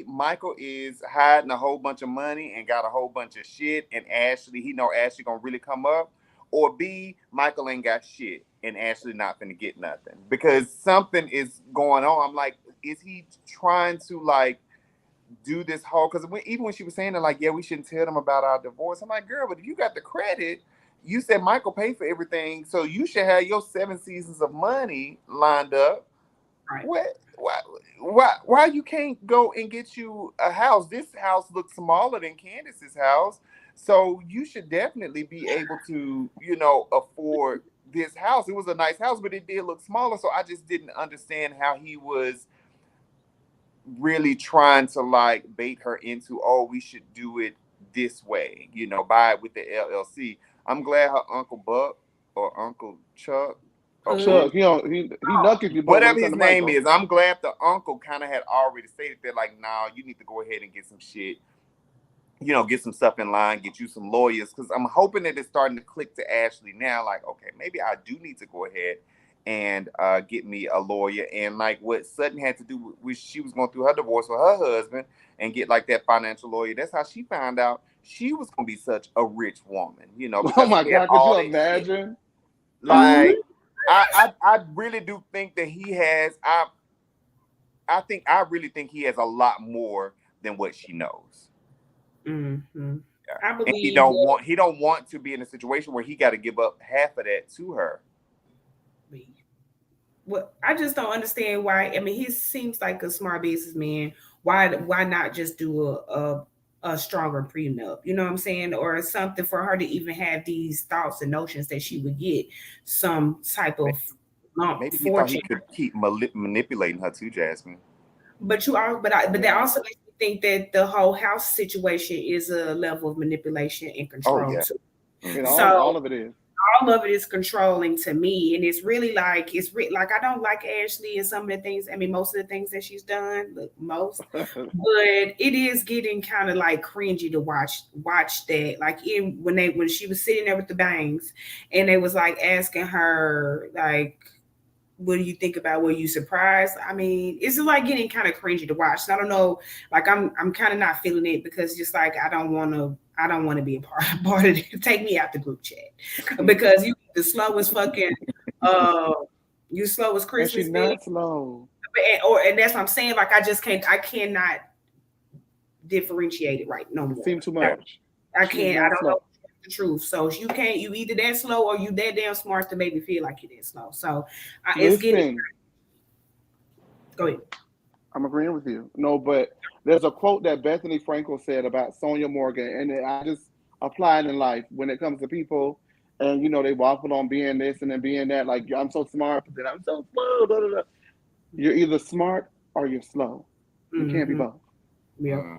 Michael is hiding a whole bunch of money and got a whole bunch of shit, and Ashley, he know Ashley gonna really come up, or B, Michael ain't got shit and Ashley not gonna get nothing because something is going on. I'm like, is he trying to like do this whole? Because even when she was saying that, like, yeah, we shouldn't tell them about our divorce. I'm like, girl, but if you got the credit, you said Michael paid for everything, so you should have your 7 seasons of money lined up. Right. Why you can't go and get you a house? This house looks smaller than Candiace's house, so you should definitely be able to, afford this house. It was a nice house, but it did look smaller, so I just didn't understand how he was really trying to like bait her into, oh, we should do it this way, buy it with the LLC. I'm glad her Uncle Buck or Uncle Chuck, Chuck, he nucky you. Whatever his name is, I'm glad the uncle kind of had already stated that, like, nah, you need to go ahead and get some shit, get some stuff in line, get you some lawyers, because I'm hoping that it's starting to click to Ashley now, like, okay, maybe I do need to go ahead and get me a lawyer. And like what Sutton had to do when she was going through her divorce with her husband and get like that financial lawyer, that's how she found out she was going to be such a rich woman, Oh my God, could you imagine? Shit. Like, I really do think that he has. I really think he has a lot more than what she knows. Mm-hmm. Yeah. I believe and he don't want to be in a situation where he got to give up half of that to her. Well, I just don't understand why. I mean, he seems like a smart businessman. Why not just do a stronger prenup? You know what I'm saying, or something for her to even have these thoughts and notions that she would get some type of maybe he thought he could keep manipulating her too, Jasmine. But that also makes me think that the whole house situation is a level of manipulation and control too. All of it is. All of it is controlling to me, and it's really like I don't like Ashley and some of the things. I mean, most of the things that she's done, but it is getting kind of like cringy to watch that. Like when she was sitting there with the bangs, and they was like asking her like, what do you think about? Were you surprised? I mean, it's like getting kind of cringy to watch. So I don't know. Like I'm kind of not feeling it because just like I don't want to be a part of it. Take me out the group chat because you the slowest fucking you slow as Christmas. She's not slow. And that's what I'm saying. Like I cannot differentiate it right no more. Seem too much. I can't. I don't know the truth. So you can't. You either that slow or you that damn smart to make me feel like you're that slow. So it's getting. Go ahead. I'm agreeing with you. No, but there's a quote that Bethany Frankel said about Sonia Morgan, and I just apply it in life when it comes to people, and they waffle on being this and then being that. Like, I'm so smart, but then I'm so slow. Blah, blah, blah. You're either smart or you're slow. You can't be both. Yeah.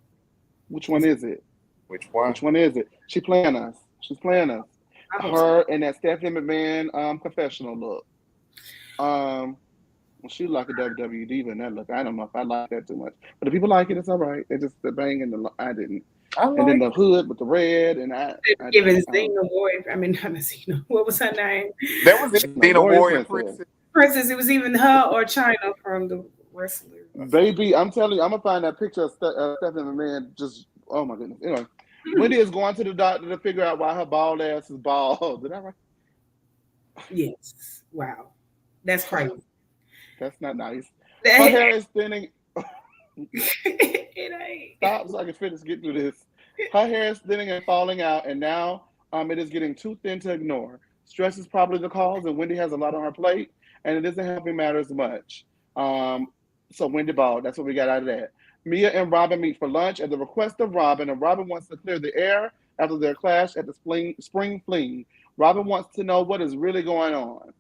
Which one is it? Which one? Which one is it? She's playing us. Her and that Stephanie McMahon confessional look. Well, she like a WWE diva in that look. I don't know if I like that too much, but if people like it, it's all right. They just the bang and the I didn't. And then the hood with the red and I giving Xena Warrior. I mean, not Xena. What was her name? That was Xena Warrior Princess. It was even her or China from the wrestler. Baby, I'm telling you, I'm gonna find that picture of Stephanie McMahon. Just oh my goodness. Anyway. Wendy is going to the doctor to figure out why her bald ass is bald. Did I right? Yes. Wow. That's crazy. That's not nice. Her hair is thinning. It ain't. Stop so I can finish getting through this. Her hair is thinning and falling out, and now It is getting too thin to ignore. Stress is probably the cause, and Wendy has a lot on her plate, and it isn't helping matters much. Um, so Wendy Ball, that's what we got out of that. Mia and Robyn meet for lunch at the request of Robyn, and Robyn wants to clear the air after their clash at the spring fling. Robyn wants to know what is really going on.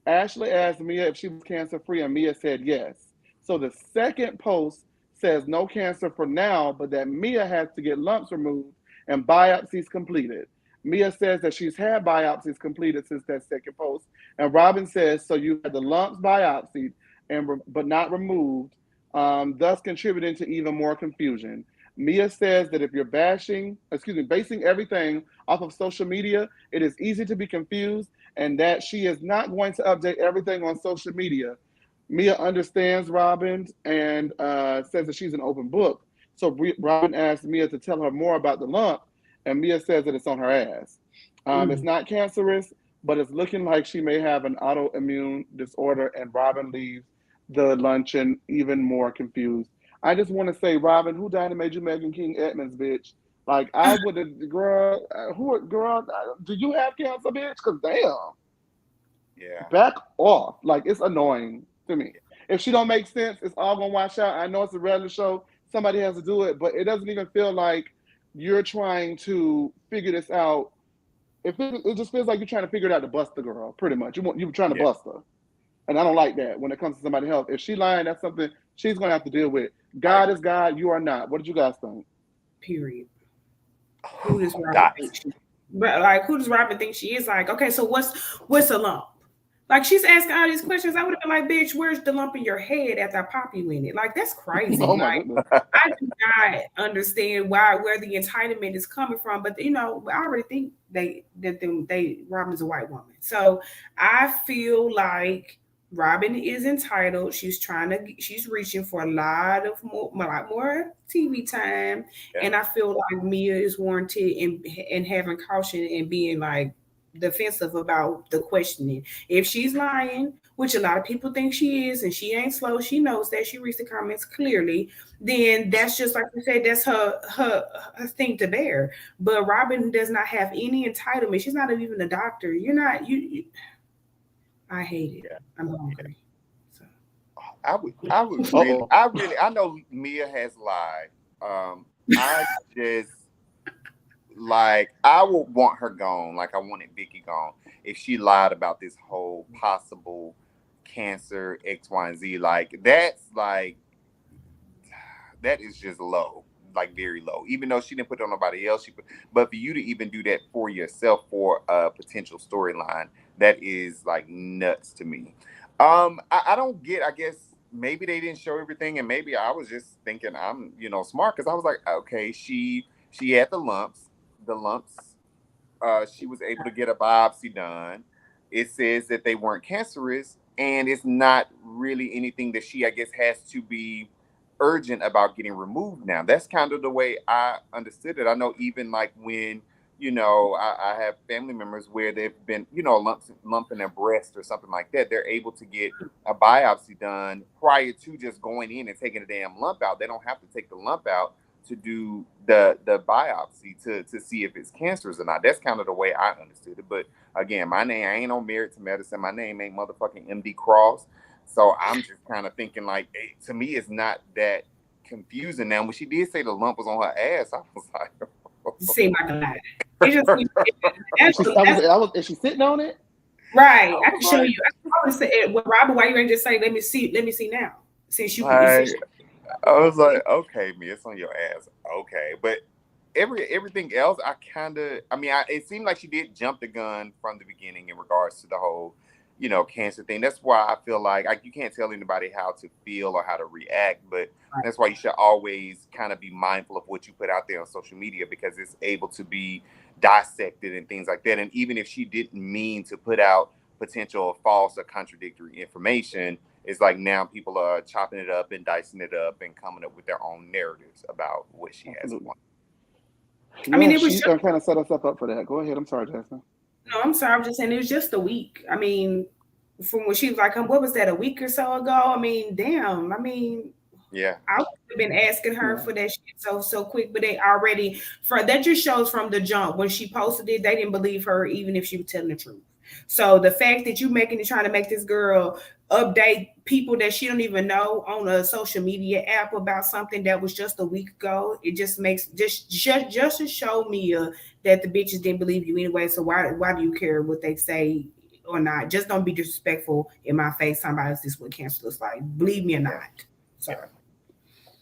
Ashley asked Mia if she was cancer free, and Mia said yes. So the second post says no cancer for now, but that Mia has to get lumps removed and biopsies completed. Mia says that she's had biopsies completed since that second post, and Robyn says, "So you had the lumps biopsied and but not removed, thus contributing to even more confusion." Mia says that if you're basing everything off of social media, it is easy to be confused, and that she is not going to update everything on social media. Mia understands Robyn and says that she's an open book. So Robyn asks Mia to tell her more about the lump, and Mia says that it's on her ass. It's not cancerous, but it's looking like she may have an autoimmune disorder, and Robyn leaves the luncheon even more confused. I just want to say, Robyn, who died and made you Megan King Edmonds, bitch? Like, I would have, girl, do you have cancer, bitch? Because damn. Yeah. Back off. Like, it's annoying to me. If she don't make sense, it's all gonna wash out. I know it's a reality show. Somebody has to do it, but it doesn't even feel like you're trying to figure this out. It just feels like you're trying to figure it out to bust the girl, pretty much. You're trying to bust her. And I don't like that when it comes to somebody's health. If she lying, that's something she's gonna have to deal with. God is God, you are not. What did you guys think? Period. Who does Robyn think she? But like, who does Robyn think she is? Like, okay, so what's a lump? Like, she's asking all these questions. I would have been like, bitch, where's the lump in your head after I pop you in it? Like, that's crazy. Oh my like, goodness. I do not understand where the entitlement is coming from. But I already think Robyn's a white woman. So I feel like Robyn is entitled. She's reaching for a lot more TV time. Yeah. And I feel like Mia is warranted in having caution and being like defensive about the questioning. If she's lying, which a lot of people think she is, and she ain't slow, she knows that, she reads the comments clearly, then that's just like you said, that's her thing to bear. But Robyn does not have any entitlement. She's not even a doctor. I hate it. Yeah. I'm hungry. So. I would really, I know Mia has lied. I just I would want her gone. Like I wanted Vicky gone if she lied about this whole possible cancer X, Y, and Z. That is just low. Like very low. Even though she didn't put it on nobody else, but for you to even do that for yourself for a potential storyline, that is like nuts to me. I don't get. I guess maybe they didn't show everything, and maybe I was just thinking I'm smart, because I was like, okay, she had the lumps. She was able to get a biopsy done. It says that they weren't cancerous, and it's not really anything that she, I guess, has to be urgent about getting removed now. That's kind of the way I understood it. I know even like when, I have family members where they've been, lump in their breast or something like that. They're able to get a biopsy done prior to just going in and taking a damn lump out. They don't have to take the lump out to do the biopsy to see if it's cancerous or not. That's kind of the way I understood it. But again, I ain't on Merit to Medicine. My name ain't motherfucking MD Cross. So I'm just kind of thinking to me, it's not that confusing. Now, when she did say the lump was on her ass, I was like, seemed like a lie. Is she sitting on it? Right. I can show you. I would say, well, Robyn, why you ain't just say, let me see now? Since you I was like, okay, Mia, it's on your ass. Okay. But everything else, it seemed like she did jump the gun from the beginning in regards to the whole cancer thing. That's why I feel like you can't tell anybody how to feel or how to react, but that's why you should always kind of be mindful of what you put out there on social media, because it's able to be dissected and things like that. And even if she didn't mean to put out potential false or contradictory information, it's like now people are chopping it up and dicing it up and coming up with their own narratives about what she has won. Yeah, I mean, it was she kind of set herself up for that. Go ahead. I'm sorry, Jasmine. No, I'm sorry. I'm just saying it was just a week. I mean, from when she was like, what was that, a week or so ago? I mean, damn. I mean, Yeah. I would have been asking her for that shit so quick, but they already that just shows from the jump when she posted it, they didn't believe her even if she was telling the truth. So the fact that you trying to make this girl update people that she don't even know on a social media app about something that was just a week ago, it just makes just to show me that the bitches didn't believe you anyway. So why do you care what they say or not? Just don't be disrespectful in my face. Somebody else, this is what cancer looks like. Believe me or not. So.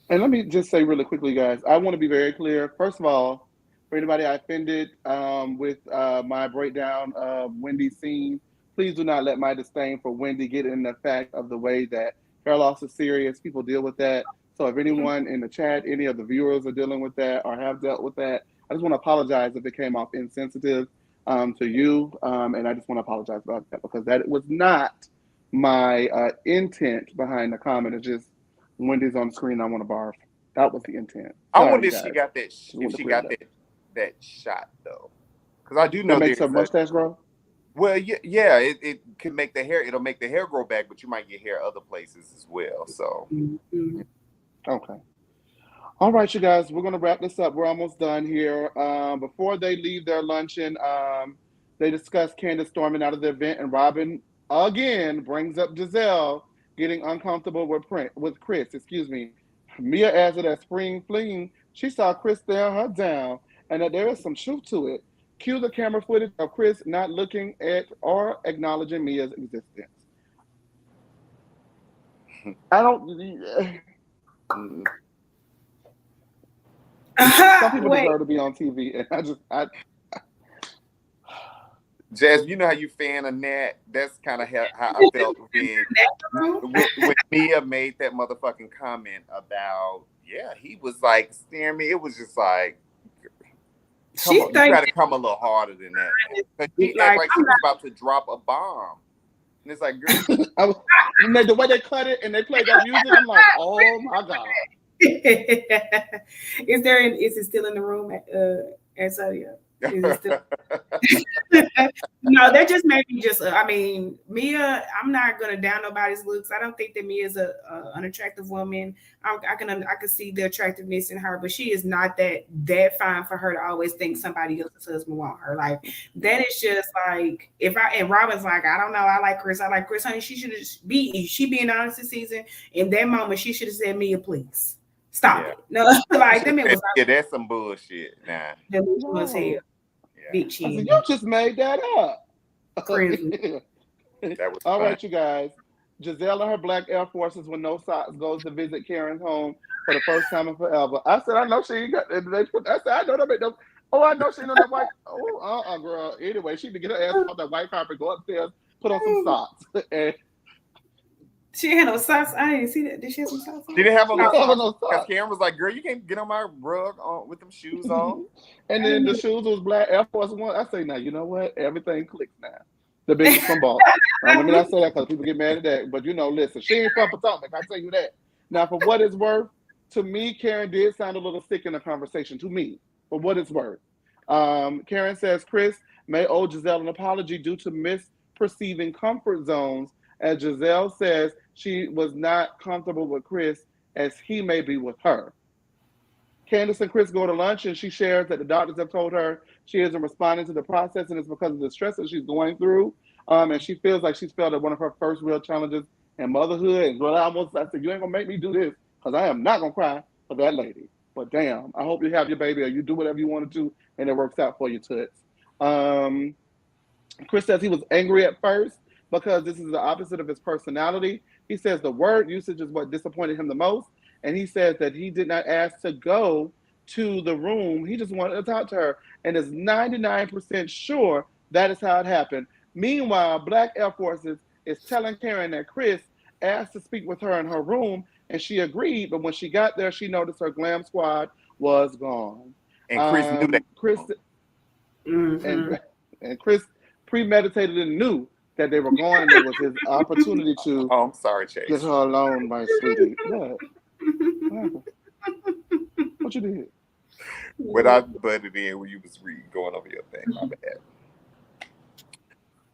And let me just say really quickly, guys, I want to be very clear. First of all, for anybody I offended with my breakdown of Wendy's scene, please do not let my disdain for Wendy get in the fact of the way that hair loss is serious. People deal with that. So if anyone in the chat, any of the viewers are dealing with that or have dealt with that, I just want to apologize if it came off insensitive to you. And I just want to apologize about that because that was not my intent behind the comment. It's just Wendy's on the screen. I want to barf. That was the intent. I wonder if she got that. If she got that shot though, because I do know that makes her mustache grow. Well, yeah, it can make the hair. It'll make the hair grow back, but you might get hair other places as well. So, okay. All right, you guys, we're gonna wrap this up. We're almost done here. Before they leave their luncheon, they discuss Candiace storming out of the event, and Robyn again brings up Giselle getting uncomfortable with Chris. Excuse me. Mia adds that at spring fling, she saw Chris stare her down, and that there is some truth to it. Cue the camera footage of Chris not looking at or acknowledging Mia's existence. I don't. Some people deserve to be on TV, and I Jazz, you know how you fan of Nat? That's kind of how I felt when Mia made that motherfucking comment about, he was like staring me. It was just like, you got to come a little harder than that. Because she act like she was about to drop a bomb. And it's like, girl. The way they cut it and they played that music, I'm like, oh my God. Is it still in the room at Sadia? No, that just made me I mean, Mia, I'm not gonna down nobody's looks. I don't think that Mia is an attractive woman. I can see the attractiveness in her, but she is not that fine for her to always think somebody else's husband want her. Like that is just like and Robyn's like, I don't know, I like Chris, honey. She should she being honest this season. In that moment, she should have said, Mia, please. Stop it. No, like them it was that's some bullshit. Nah. That was hell. I said, you just made that up. Crazy. That was all right, you guys. Giselle and her black Air Forces with no socks goes to visit Karen's home for the first time in forever. I said, I know she ain't got. I said, I know that made them. Oh, I know she know that white. Oh, girl. Anyway, she to get her ass off that white carpet, go upstairs, put on some socks. And she had no socks. I didn't see that. Did she have some socks? She didn't have no socks. Because Karen was like, girl, you can't get on my rug with them shoes on. And then the shoes was black Air Force One. I say, now, you know what? Everything clicks now. The biggest from ball. Let me not say that because people get mad at that. But, listen, she ain't from Potomac. I tell you that. Now, for what it's worth, to me, Karen did sound a little sick in the conversation. To me, for what it's worth. Karen says Chris may owe Giselle an apology due to misperceiving comfort zones, as Giselle says she was not comfortable with Chris as he may be with her. Candiace and Chris go to lunch, and she shares that the doctors have told her she isn't responding to the process, and it's because of the stress that she's going through. And she feels like she's felt at one of her first real challenges in motherhood. And I said, you ain't gonna make me do this, because I am not gonna cry for that lady. But damn, I hope you have your baby, or you do whatever you want to do, and it works out for you, toots. Chris says he was angry at first because this is the opposite of his personality. He says the word usage is what disappointed him the most. And he says that he did not ask to go to the room. He just wanted to talk to her and is 99% sure that is how it happened. Meanwhile, Black Air Forces is telling Karen that Chris asked to speak with her in her room and she agreed. But when she got there, she noticed her glam squad was gone. And Chris knew that. And Chris premeditated and knew that they were going, and it was his opportunity to I'm sorry, Chase. Get her alone, my sweetie. What you did? When I butted in when you was going over your thing, my bad.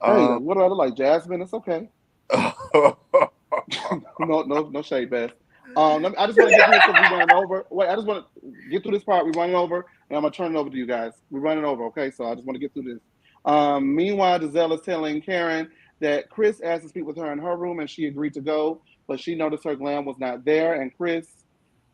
Hey, what do I look like? Jasmine? It's okay. No shade, Beth. I just want to get through this because we're running over. Wait, I just want to get through this part. We're running over, and I'm gonna turn it over to you guys. We're running over, okay? So I just want to get through this. Meanwhile, Giselle is telling Karen that Chris asked to speak with her in her room, and she agreed to go, but she noticed her glam was not there, and Chris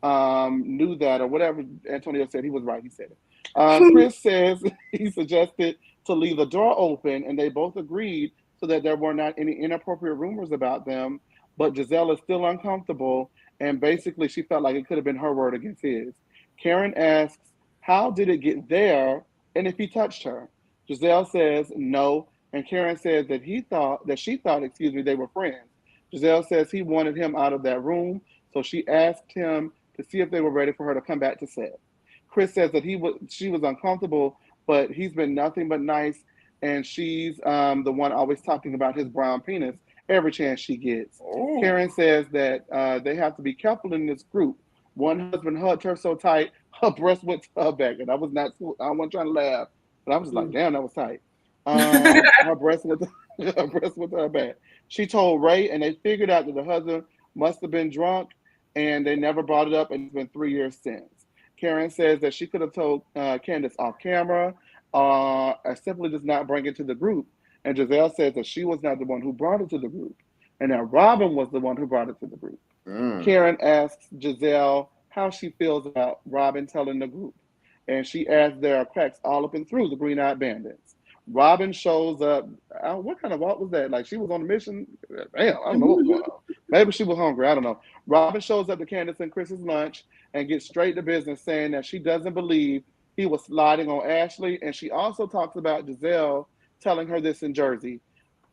knew that, or whatever Antonio said. He was right. He said it. Chris says he suggested to leave the door open, and they both agreed so that there were not any inappropriate rumors about them. But Giselle is still uncomfortable, and basically she felt like it could have been her word against his. Karen asks, how did it get there, and if he touched her? Giselle says no, and Karen says that she thought, they were friends. Giselle says he wanted him out of that room, so she asked him to see if they were ready for her to come back to set. Chris says that she was uncomfortable, but he's been nothing but nice, and she's the one always talking about his brown penis every chance she gets. Oh. Karen says that they have to be careful in this group. One husband hugged her so tight, her breast went to her back, and I wasn't trying to laugh, but I was just like, damn, that was tight. Her breast went to her back. She told Ray, and they figured out that the husband must have been drunk, and they never brought it up, and it's been 3 years since. Karen says that she could have told Candiace off camera, or simply does not bring it to the group. And Giselle says that she was not the one who brought it to the group, and that Robyn was the one who brought it to the group. Karen asks Giselle how she feels about Robyn telling the group, and she adds there are cracks all up and through the Green-Eyed Bandits. Robyn shows up. What kind of walk was that? Like she was on a mission? Damn, I don't know what was going on. Maybe she was hungry. I don't know. Robyn shows up to Candiace and Chris's lunch and gets straight to business, saying that she doesn't believe he was sliding on Ashley, and she also talks about Giselle telling her this in Jersey.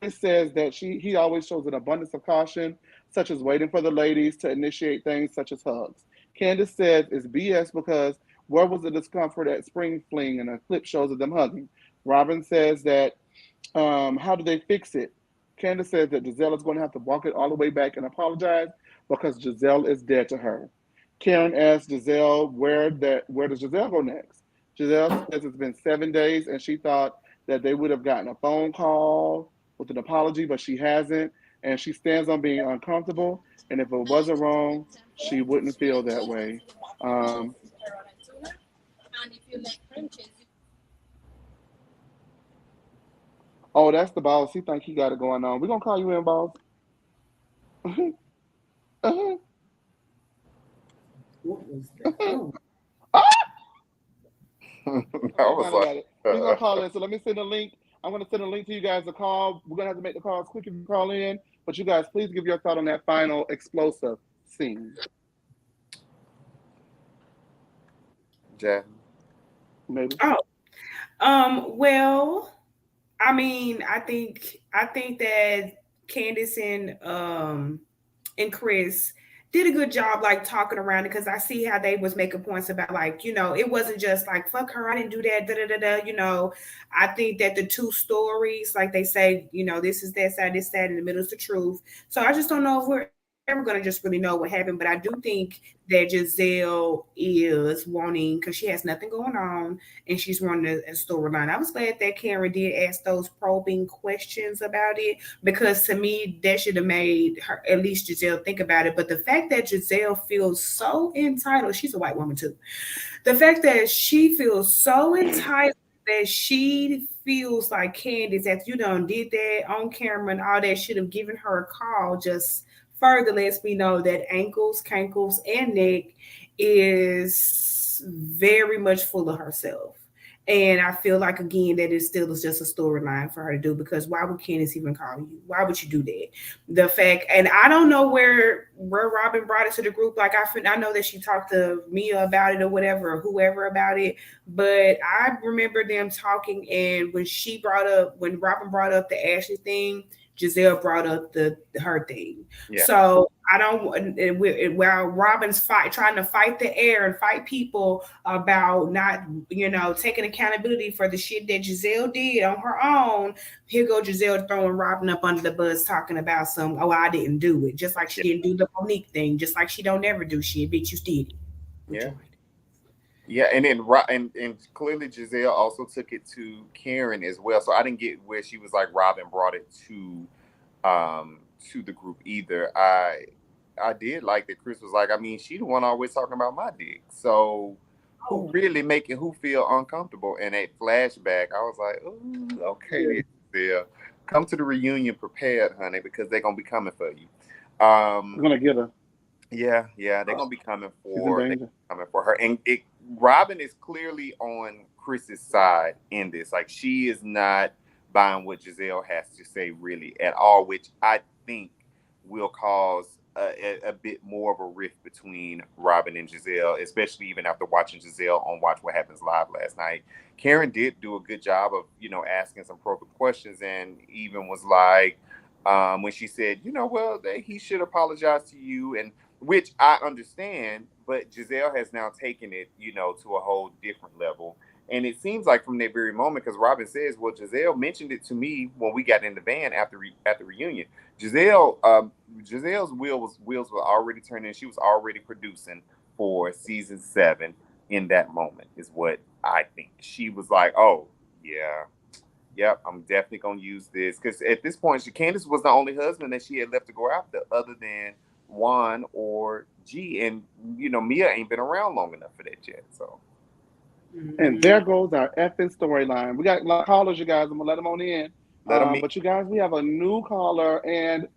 Chris says that he always shows an abundance of caution, such as waiting for the ladies to initiate things such as hugs. Candiace says it's BS because where was the discomfort at Spring Fling, and a clip shows of them hugging. Robyn says that, how do they fix it? Candiace says that Giselle is going to have to walk it all the way back and apologize because Giselle is dead to her. Karen asks Giselle, where does Giselle go next? Giselle says it's been 7 days, and she thought that they would have gotten a phone call with an apology, but she hasn't, and she stands on being uncomfortable, and if it wasn't wrong, she wouldn't feel that way. Oh, that's the boss. He think he got it going on. We're going to call you in, boss. What was that? Oh. We're going to call in. So let me send a link. I'm going to send a link to you guys to call. We're going to have to make the calls quick if you call in. But you guys, please give your thought on that final explosive scene. Jen? Maybe. Well, I mean, I think that Candiace and Chris did a good job, like talking around it, because I see how they was making points about, like, you know, it wasn't just like fuck her, I didn't do that, da da da da. You know, I think that the two stories, like they say, you know, this is that side, this side, in the middle is the truth. So I just don't know if we're ever going to just really know what happened, but I do think that Giselle is wanting, because she has nothing going on, and she's wanting a storyline. I was glad that Karen did ask those probing questions about it, because to me that should have made her, at least Giselle, think about it. But the fact that Giselle feels so entitled, she's a white woman too, the fact that she feels so entitled that she feels like Candiace, that you done did that on camera and all that, should have given her a call, just further lets me know that ankles, cankles, and neck is very much full of herself. And I feel like, again, that it still is just a storyline for her to do, because why would Candiace even call you? Why would you do that? The fact, and I don't know where Robyn brought it to the group. Like, I know that she talked to Mia about it or whatever, or whoever about it, but I remember them talking, and when Robyn brought up the Ashley thing, Giselle brought up her thing. Yeah. So I don't, while Robyn's trying to fight the air and fight people about not, you know, taking accountability for the shit that Giselle did on her own, here go Giselle throwing Robyn up under the bus, talking about I didn't do it. Just like she didn't do the Monique thing, just like she don't ever do shit, bitch, you did it. Yeah. Yeah, and then and clearly Giselle also took it to Karen as well. So I didn't get where she was like Robyn brought it to the group either. I did like that Chris was like, I mean, she the one always talking about my dick. So who really making who feel uncomfortable? And a flashback, I was like, ooh, okay, Giselle. Come to the reunion prepared, honey, because they're gonna be coming for you. I'm gonna get her. Yeah, they're gonna be coming for her. And Robyn is clearly on Chris's side in this. Like, she is not buying what Giselle has to say really at all, which I think will cause a bit more of a rift between Robyn and Giselle, especially even after watching Giselle on Watch What Happens Live last night. Karen did do a good job of, asking some probing questions, and even was like, when she said, well, he should apologize to you, and which I understand, but Giselle has now taken it, to a whole different level. And it seems like from that very moment, because Robyn says, well, Giselle mentioned it to me when we got in the van at the reunion. Giselle's wheels were already turning. She was already producing for season 7 in that moment, is what I think. She was like, oh, yeah. Yep, I'm definitely going to use this. Because at this point, Candiace was the only husband that she had left to go after other than Juan or G. And, Mia ain't been around long enough for that yet. So. And there goes our effing storyline. We got callers, you guys. I'm going to let them on in. But you guys, we have a new caller. And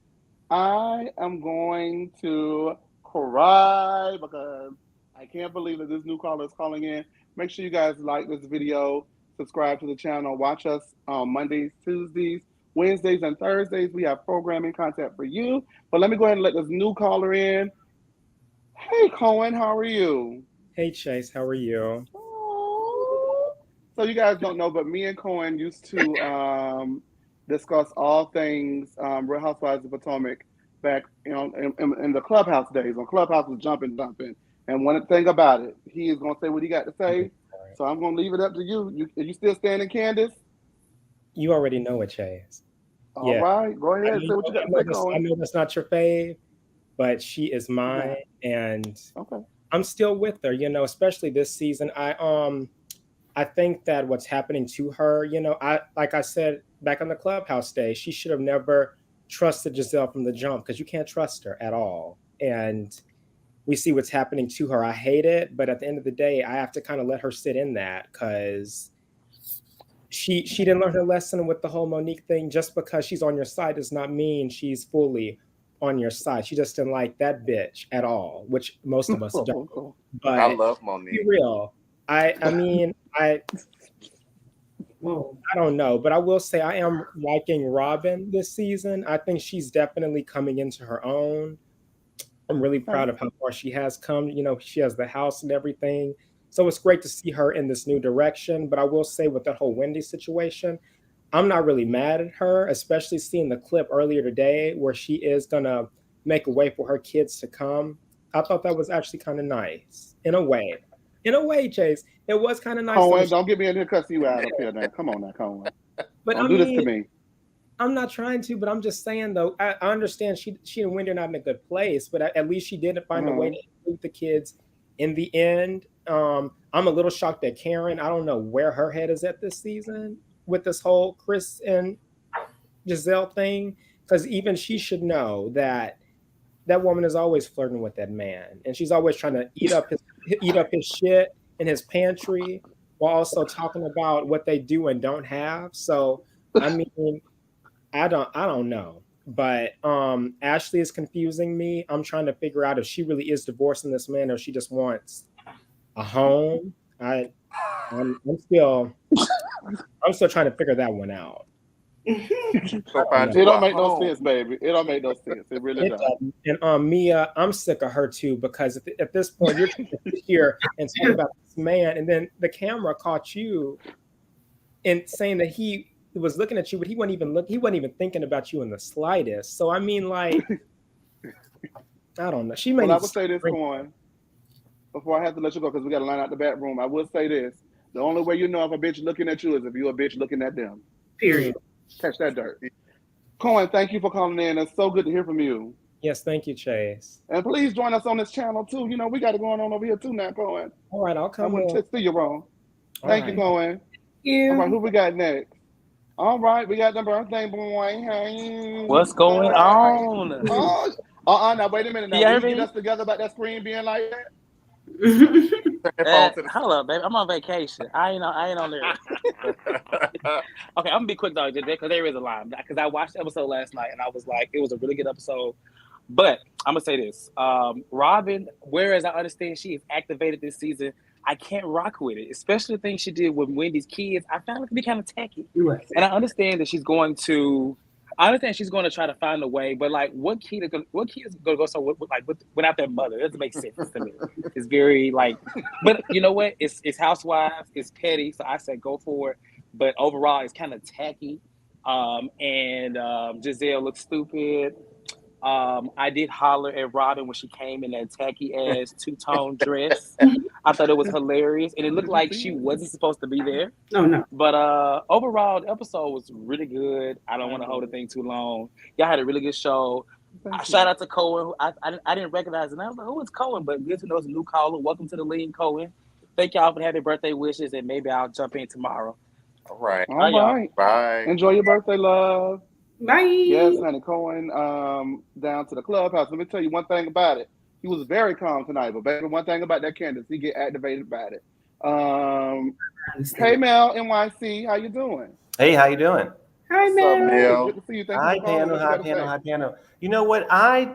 I am going to cry because I can't believe that this new caller is calling in. Make sure you guys like this video. Subscribe to the channel. Watch us on Mondays, Tuesdays, Wednesdays, and Thursdays. We have programming content for you. But let me go ahead and let this new caller in. Hey, Cohen, how are you? Hey, Chase, how are you? So you guys don't know, but me and Cohen used to discuss all things Real Housewives of Potomac back in the Clubhouse days. When Clubhouse was jumping. And one thing about it, he is going to say what he got to say. So I'm going to leave it up to you. You still standing, Candiace? You already know it, Chase. All right. Go ahead. Say what you got to say, Cohen. I know that's not your fave, but she is mine. And I'm still with her, especially this season. I think that what's happening to her, like I said back on the Clubhouse day, she should have never trusted Giselle from the jump, because you can't trust her at all. And we see what's happening to her. I hate it, but at the end of the day, I have to kind of let her sit in that, because she didn't learn her lesson with the whole Monique thing. Just because she's on your side does not mean she's fully on your side. She just didn't like that bitch at all, which most of us don't. But I love Monique. Be real. I mean, I don't know, but I will say I am liking Robyn this season. I think she's definitely coming into her own. I'm really proud of how far she has come. She has the house and everything. So it's great to see her in this new direction. But I will say with that whole Wendy situation, I'm not really mad at her, especially seeing the clip earlier today where she is going to make a way for her kids to come. I thought that was actually kind of nice in a way. In a way, Chase, it was kind of nice. Cohen, don't get me in here cussing you out up here now. Come on now, Cohen. But don't do this to me. I'm not trying to, but I'm just saying, though, I understand she and Wendy are not in a good place, but at least she did find a way to include the kids in the end. I'm a little shocked that Karen, I don't know where her head is at this season with this whole Chris and Giselle thing, because even she should know that that woman is always flirting with that man, and she's always trying to eat up his shit in his pantry while also talking about what they do and don't have. So, I mean, I don't know, but Ashley is confusing me. I'm trying to figure out if she really is divorcing this man or she just wants a home. I'm still trying to figure that one out. It don't make no sense, baby. It don't make no sense. It really doesn't. And Mia, I'm sick of her too, because at this point you're trying to sit here and talk about this man, and then the camera caught you and saying that he was looking at you, but he wasn't even thinking about you in the slightest. So I mean, like, I don't know. I would say this, Cohen, before I have to let you go, because we got to line out the back room. I will say this: the only way you know if a bitch looking at you is if you're a bitch looking at them. Period. Catch that dirt. Cohen, thank you for calling in. It's so good to hear from you. Yes, thank you, Chase. And please join us on this channel too. We got it going on over here too now, Cohen. All right, I'll come. I wouldn't see you wrong. Thank you, Cohen. Yeah. All right, who we got next? All right, we got the birthday boy. Hey. What's going on? Oh, Now wait a minute. Now, Yeah, will you get us together about that screen being like that? Turn your phone to the hold up, baby. I'm on vacation. I ain't on there. Okay, I'm gonna be quick though, because there is a line. Because I watched the episode last night and I was like, it was a really good episode. But I'm gonna say this: Robyn, whereas I understand she is activated this season, I can't rock with it, especially the thing she did with Wendy's kids. I found it to be kind of tacky, and I understand that she's going to. I understand she's going to try to find a way, but like, what kid is going to go so without their mother? It doesn't make sense to me. It's very like, but you know what? It's Housewives. It's petty, so I said go for it. But overall, it's kind of tacky, and Giselle looks stupid. I did holler at Robyn when she came in that tacky ass two-tone dress. I thought it was hilarious, and it looked like she wasn't supposed to be there. No. But overall, the episode was really good. I don't want to hold the thing too long. Y'all had a really good show. Shout out to Cohen. I didn't recognize him. I was like, who is Cohen? But good to know it's a new caller. Welcome to the lean, Cohen. Thank y'all for having birthday wishes, and maybe I'll jump in tomorrow. All right. All right. Bye. Enjoy your birthday, love. Bye. Yes, honey. Cohen down to the clubhouse. Let me tell you one thing about it. He was very calm tonight, but baby, one thing about that Candiace, he get activated about it. Hey Mel, NYC, how you doing? Hey, how you doing? Hi, Mel. Good to see you. Thank Hi, you for calling. panel. Hi, panel. You know what? I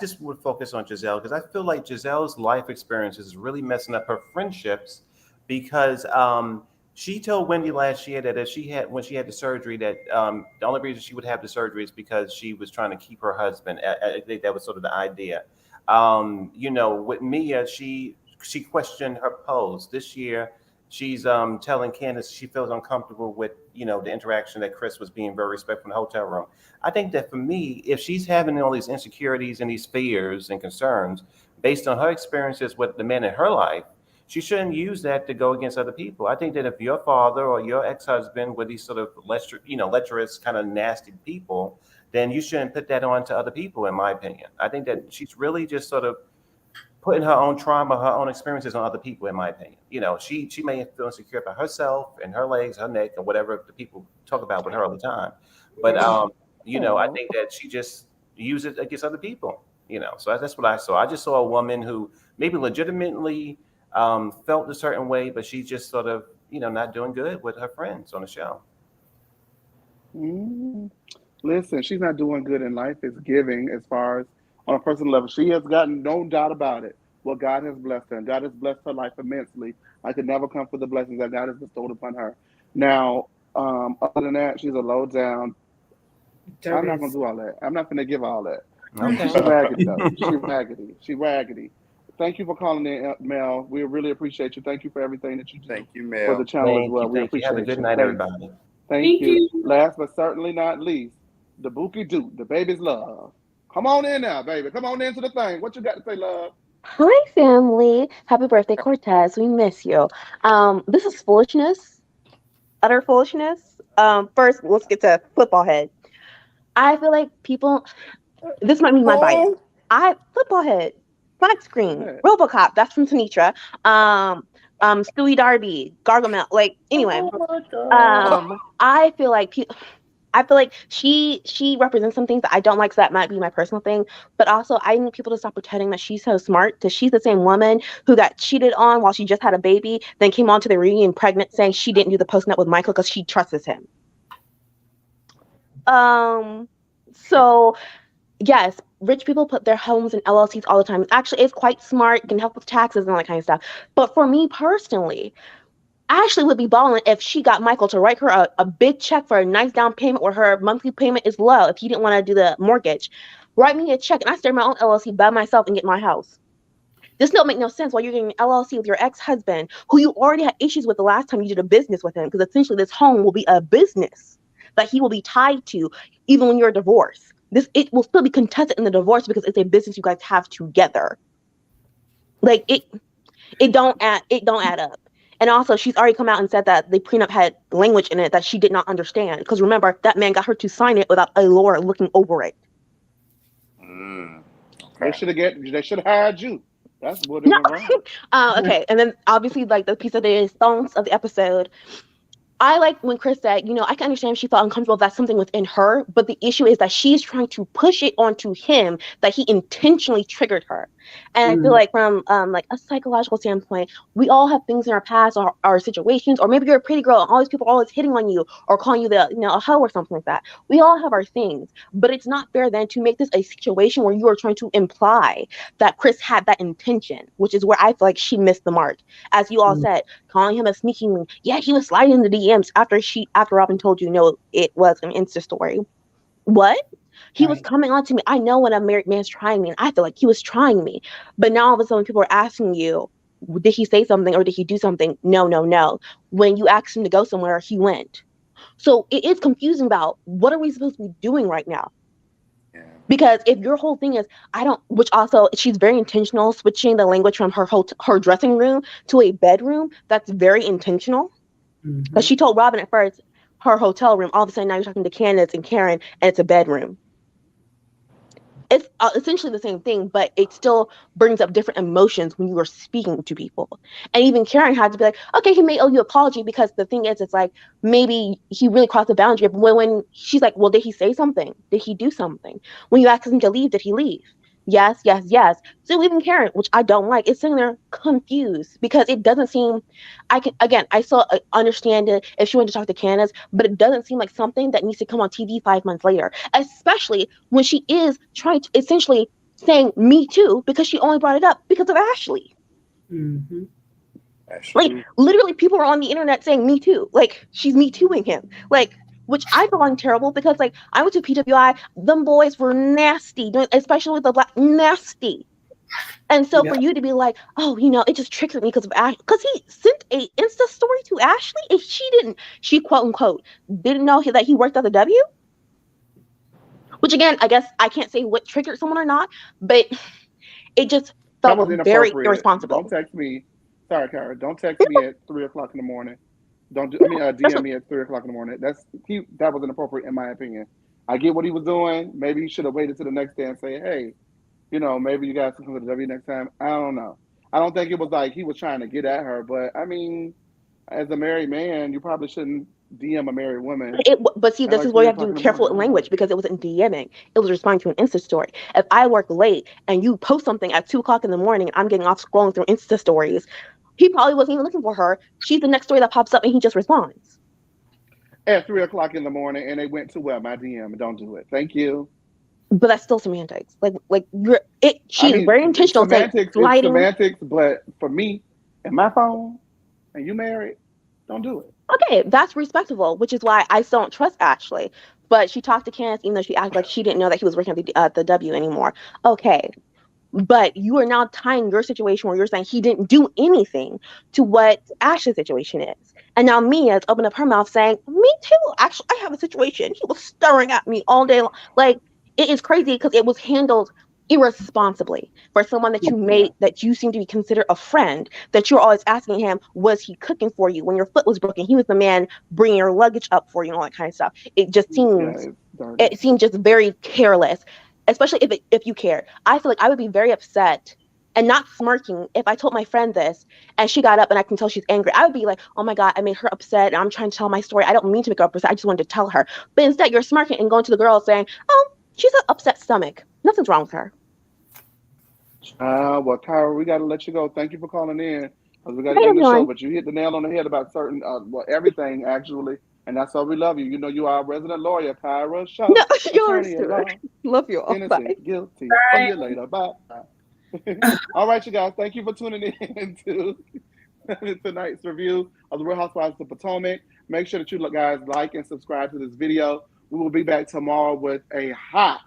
just would focus on Giselle because I feel like Giselle's life experiences is really messing up her friendships because she told Wendy last year that when she had the surgery that the only reason she would have the surgery is because she was trying to keep her husband. I think that was sort of the idea. With Mia, she questioned her pose. This year, she's telling Candiace she feels uncomfortable with, the interaction that Chris was being very respectful in the hotel room. I think that for me, if she's having all these insecurities and these fears and concerns based on her experiences with the men in her life, she shouldn't use that to go against other people. I think that if your father or your ex-husband were these sort of lecherous, kind of nasty people, then you shouldn't put that on to other people, in my opinion. I think that she's really just sort of putting her own trauma, her own experiences on other people, in my opinion. She may feel insecure about herself and her legs, her neck, and whatever the people talk about with her all the time. But, I think that she just used it against other people, So that's what I saw. I just saw a woman who maybe legitimately felt a certain way, but she's just sort of, not doing good with her friends on the show. Listen, she's not doing good in life. It's giving as far as on a personal level. She has gotten no doubt about it. What God has blessed her. And God has blessed her life immensely. I could never come for the blessings that God has bestowed upon her. Now, other than that, she's a low down. I'm not going to do all that. I'm not going to give all that. Okay. She's raggedy, though. She's raggedy. Thank you for calling in, Mel. We really appreciate you. Thank you for everything that you do. Thank you, Mel. For the channel as well. We Thank you. appreciate Have a good night, everybody. Thank you. Last but certainly not least, the Bookie Duke, the baby's love. Come on in now, baby. Come on into the thing. What you got to say, love? Hi, family. Happy birthday, Cortez. We miss you. This is foolishness. Utter foolishness. First, let's get to football head. I feel like people, this might be my bias. Football head, flat screen, RoboCop, that's from Tanitra. Stewie Darby, Gargamel, anyway. I feel like she represents some things that I don't like, so that might be my personal thing. But also, I need people to stop pretending that she's so smart, because she's the same woman who got cheated on while she just had a baby, then came on to the reunion pregnant, saying she didn't do the post-nut with Michael because she trusts him. So, yes, rich people put their homes in LLCs all the time. Actually, it's quite smart, can help with taxes and all that kind of stuff. But for me personally, Ashley would be balling if she got Michael to write her a big check for a nice down payment where her monthly payment is low if he didn't want to do the mortgage. Write me a check and I start my own LLC by myself and get my house. This don't make no sense while you're getting an LLC with your ex-husband who you already had issues with the last time you did a business with him, because essentially this home will be a business that he will be tied to even when you're divorced. It will still be contested in the divorce because it's a business you guys have together. It don't add up. And also, she's already come out and said that the prenup had language in it that she did not understand. Because remember, that man got her to sign it without a lawyer looking over it. Okay. They should have hired you. That's what it went wrong. Okay, and then obviously, the piece of the songs of the episode. I like when Chris said, I can understand if she felt uncomfortable if that's something within her, but the issue is that she's trying to push it onto him that he intentionally triggered her. And I feel like from like a psychological standpoint, we all have things in our past or our situations, or maybe you're a pretty girl and all these people are always hitting on you or calling you a hoe or something like that. We all have our things, but it's not fair then to make this a situation where you are trying to imply that Chris had that intention, which is where I feel like she missed the mark. As you all said, calling him a sneaky link. Yeah, he was sliding in the DMs after Robyn told you no, it was an Insta story. What? He was coming on to me. I know when a married man's trying me, and I feel like he was trying me. But now all of a sudden people are asking you, did he say something or did he do something? No, no, no. When you asked him to go somewhere, he went. So it is confusing about what are we supposed to be doing right now? Because if your whole thing is, which also she's very intentional, switching the language from her dressing room to a bedroom, that's very intentional. Because she told Robyn at first, her hotel room, all of a sudden now you're talking to Candiace and Karen, and it's a bedroom. It's essentially the same thing, but it still brings up different emotions when you are speaking to people. And even Karen had to be like, okay, he may owe you an apology, because the thing is, it's like, maybe he really crossed the boundary. But when she's like, well, did he say something? Did he do something? When you ask him to leave, did he leave? Yes, yes, yes. So even Karen, which I don't like, is sitting there confused because it doesn't seem, I still understand it if she wanted to talk to Candiace, but it doesn't seem like something that needs to come on TV 5 months later, especially when she is trying to essentially saying me too, because she only brought it up because of Ashley. Like literally people are on the internet saying me too, like she's me tooing him, like, which I find terrible because like I went to PWI, them boys were nasty, especially with the black, nasty. And so for you to be like, oh, it just triggered me because of Ashley, because he sent a Insta story to Ashley and she quote unquote didn't know that he worked at the W. Which again, I guess I can't say what triggered someone or not, but it just felt very irresponsible. Don't text me. Sorry, Kara. Don't text me at 3:00 in the morning. DM me at 3:00 in the morning. That was inappropriate in my opinion. I get what he was doing. Maybe he should have waited to the next day and say, hey, maybe you guys can come to the W next time. I don't know. I don't think it was like he was trying to get at her, but I mean, as a married man, you probably shouldn't DM a married woman. But see, this is where you have to be careful in language, because it wasn't DMing. It was responding to an Insta story. If I work late and you post something at 2:00 in the morning and I'm getting off scrolling through Insta stories, he probably wasn't even looking for her. She's the next story that pops up and he just responds. At 3:00 in the morning and they went to my DM. Don't do it. Thank you. But that's still semantics. She's very intentional. Semantics is semantics, but for me and my phone, and you married, don't do it. Okay, that's respectable, which is why I still don't trust Ashley. But she talked to Candiace even though she acted like she didn't know that he was working at the W anymore. Okay. But you are now tying your situation where you're saying he didn't do anything to what Ashley's situation is. And now Mia's opened up her mouth saying, me too. Actually, I have a situation. He was staring at me all day long. Like, it is crazy because it was handled irresponsibly for someone that you seem to be considered a friend, that you're always asking him, was he cooking for you? When your foot was broken, he was the man bringing your luggage up for you and all that kind of stuff. It just seems, it seemed just very careless, especially if you care. I feel like I would be very upset and not smirking if I told my friend this and she got up and I can tell she's angry. I would be like, oh my God, I made her upset and I'm trying to tell my story. I don't mean to make her upset. I just wanted to tell her. But instead you're smirking and going to the girl saying, oh, she's an upset stomach. Nothing's wrong with her. Well, Tyra, we got to let you go. Thank you for calling in. We got to end the show, but you hit the nail on the head about certain, everything actually. And that's why we love you. You are a resident lawyer, Tyra. Show. No, yours. Love you all. Innocent, bye. Guilty. See you later. Bye. All right, you guys. Thank you for tuning in to tonight's review of the Real Housewives of Potomac. Make sure that you guys like and subscribe to this video. We will be back tomorrow with a hot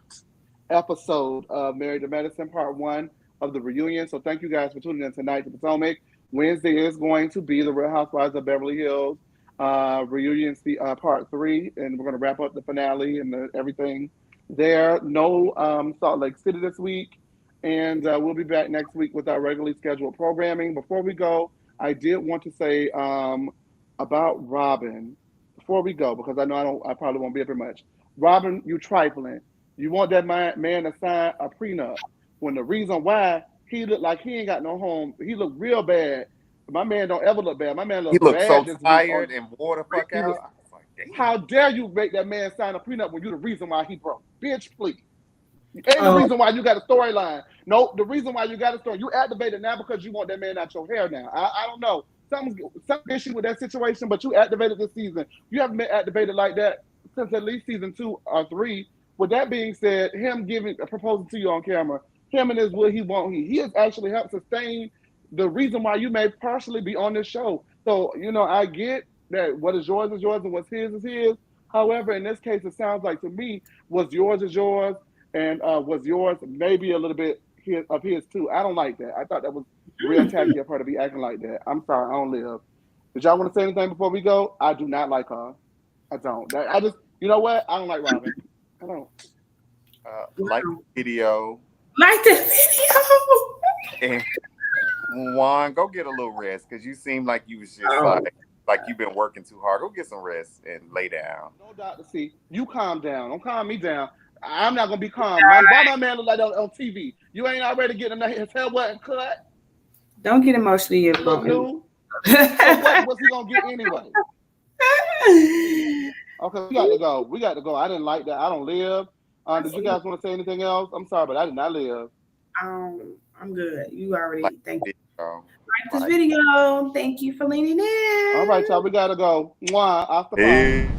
episode of Married to Medicine Part 1 of the reunion. So thank you guys for tuning in tonight to Potomac. Wednesday is going to be the Real Housewives of Beverly Hills reunion Part 3, and we're going to wrap up the finale and everything there. No Salt Lake City this week, and we'll be back next week with our regularly scheduled programming. Before we go, I did want to say about Robyn. Before we go, because I know I probably won't be up here much. Robyn, you trifling. You want that man to sign a prenup when the reason why he looked like he ain't got no home. He looked real bad My man don't ever look bad. My man He looks looked so bad this week. tired and wore the fuck He out. was- I was like, damn. How dare you make that man sign a prenup when you're the reason why he broke? Bitch, please. Ain't the reason why you got a storyline. No, the reason why you got a story. You activated now because you want that man out your hair now. I don't know. Some issue with that situation, but you activated this season. You haven't been activated like that since at least season 2 or 3. With that being said, him proposing to you on camera, him and his will he won't he has actually helped sustain the reason why you may partially be on this show. So, I get that what is yours and what's his is his. However, in this case, it sounds like to me, what's yours is yours, and was yours maybe a little bit of his too. I don't like that. I thought that was real tacky of her to be acting like that. I'm sorry, I don't live. Did y'all want to say anything before we go? I do not like her. I don't. I just, you know what? I don't like Robyn. I don't. Like the video. Like the video. And Juan, go get a little rest because you seem like you was just like you've been working too hard. Go get some rest and lay down. No, Dr. C, you calm down. Don't calm me down. I'm not gonna be calm. Why my man look like that on TV? You ain't already getting his hair wet and cut. Don't get emotionally involved. So what's he gonna get anyway? Okay, we got to go. I didn't like that. I don't live. Did you guys want to say anything else? I'm sorry, but I did not live. I'm good. You already thank you. Like this Bye. video. Thank you for leaning in. All right, y'all. We gotta go. Mwah. Hasta luego.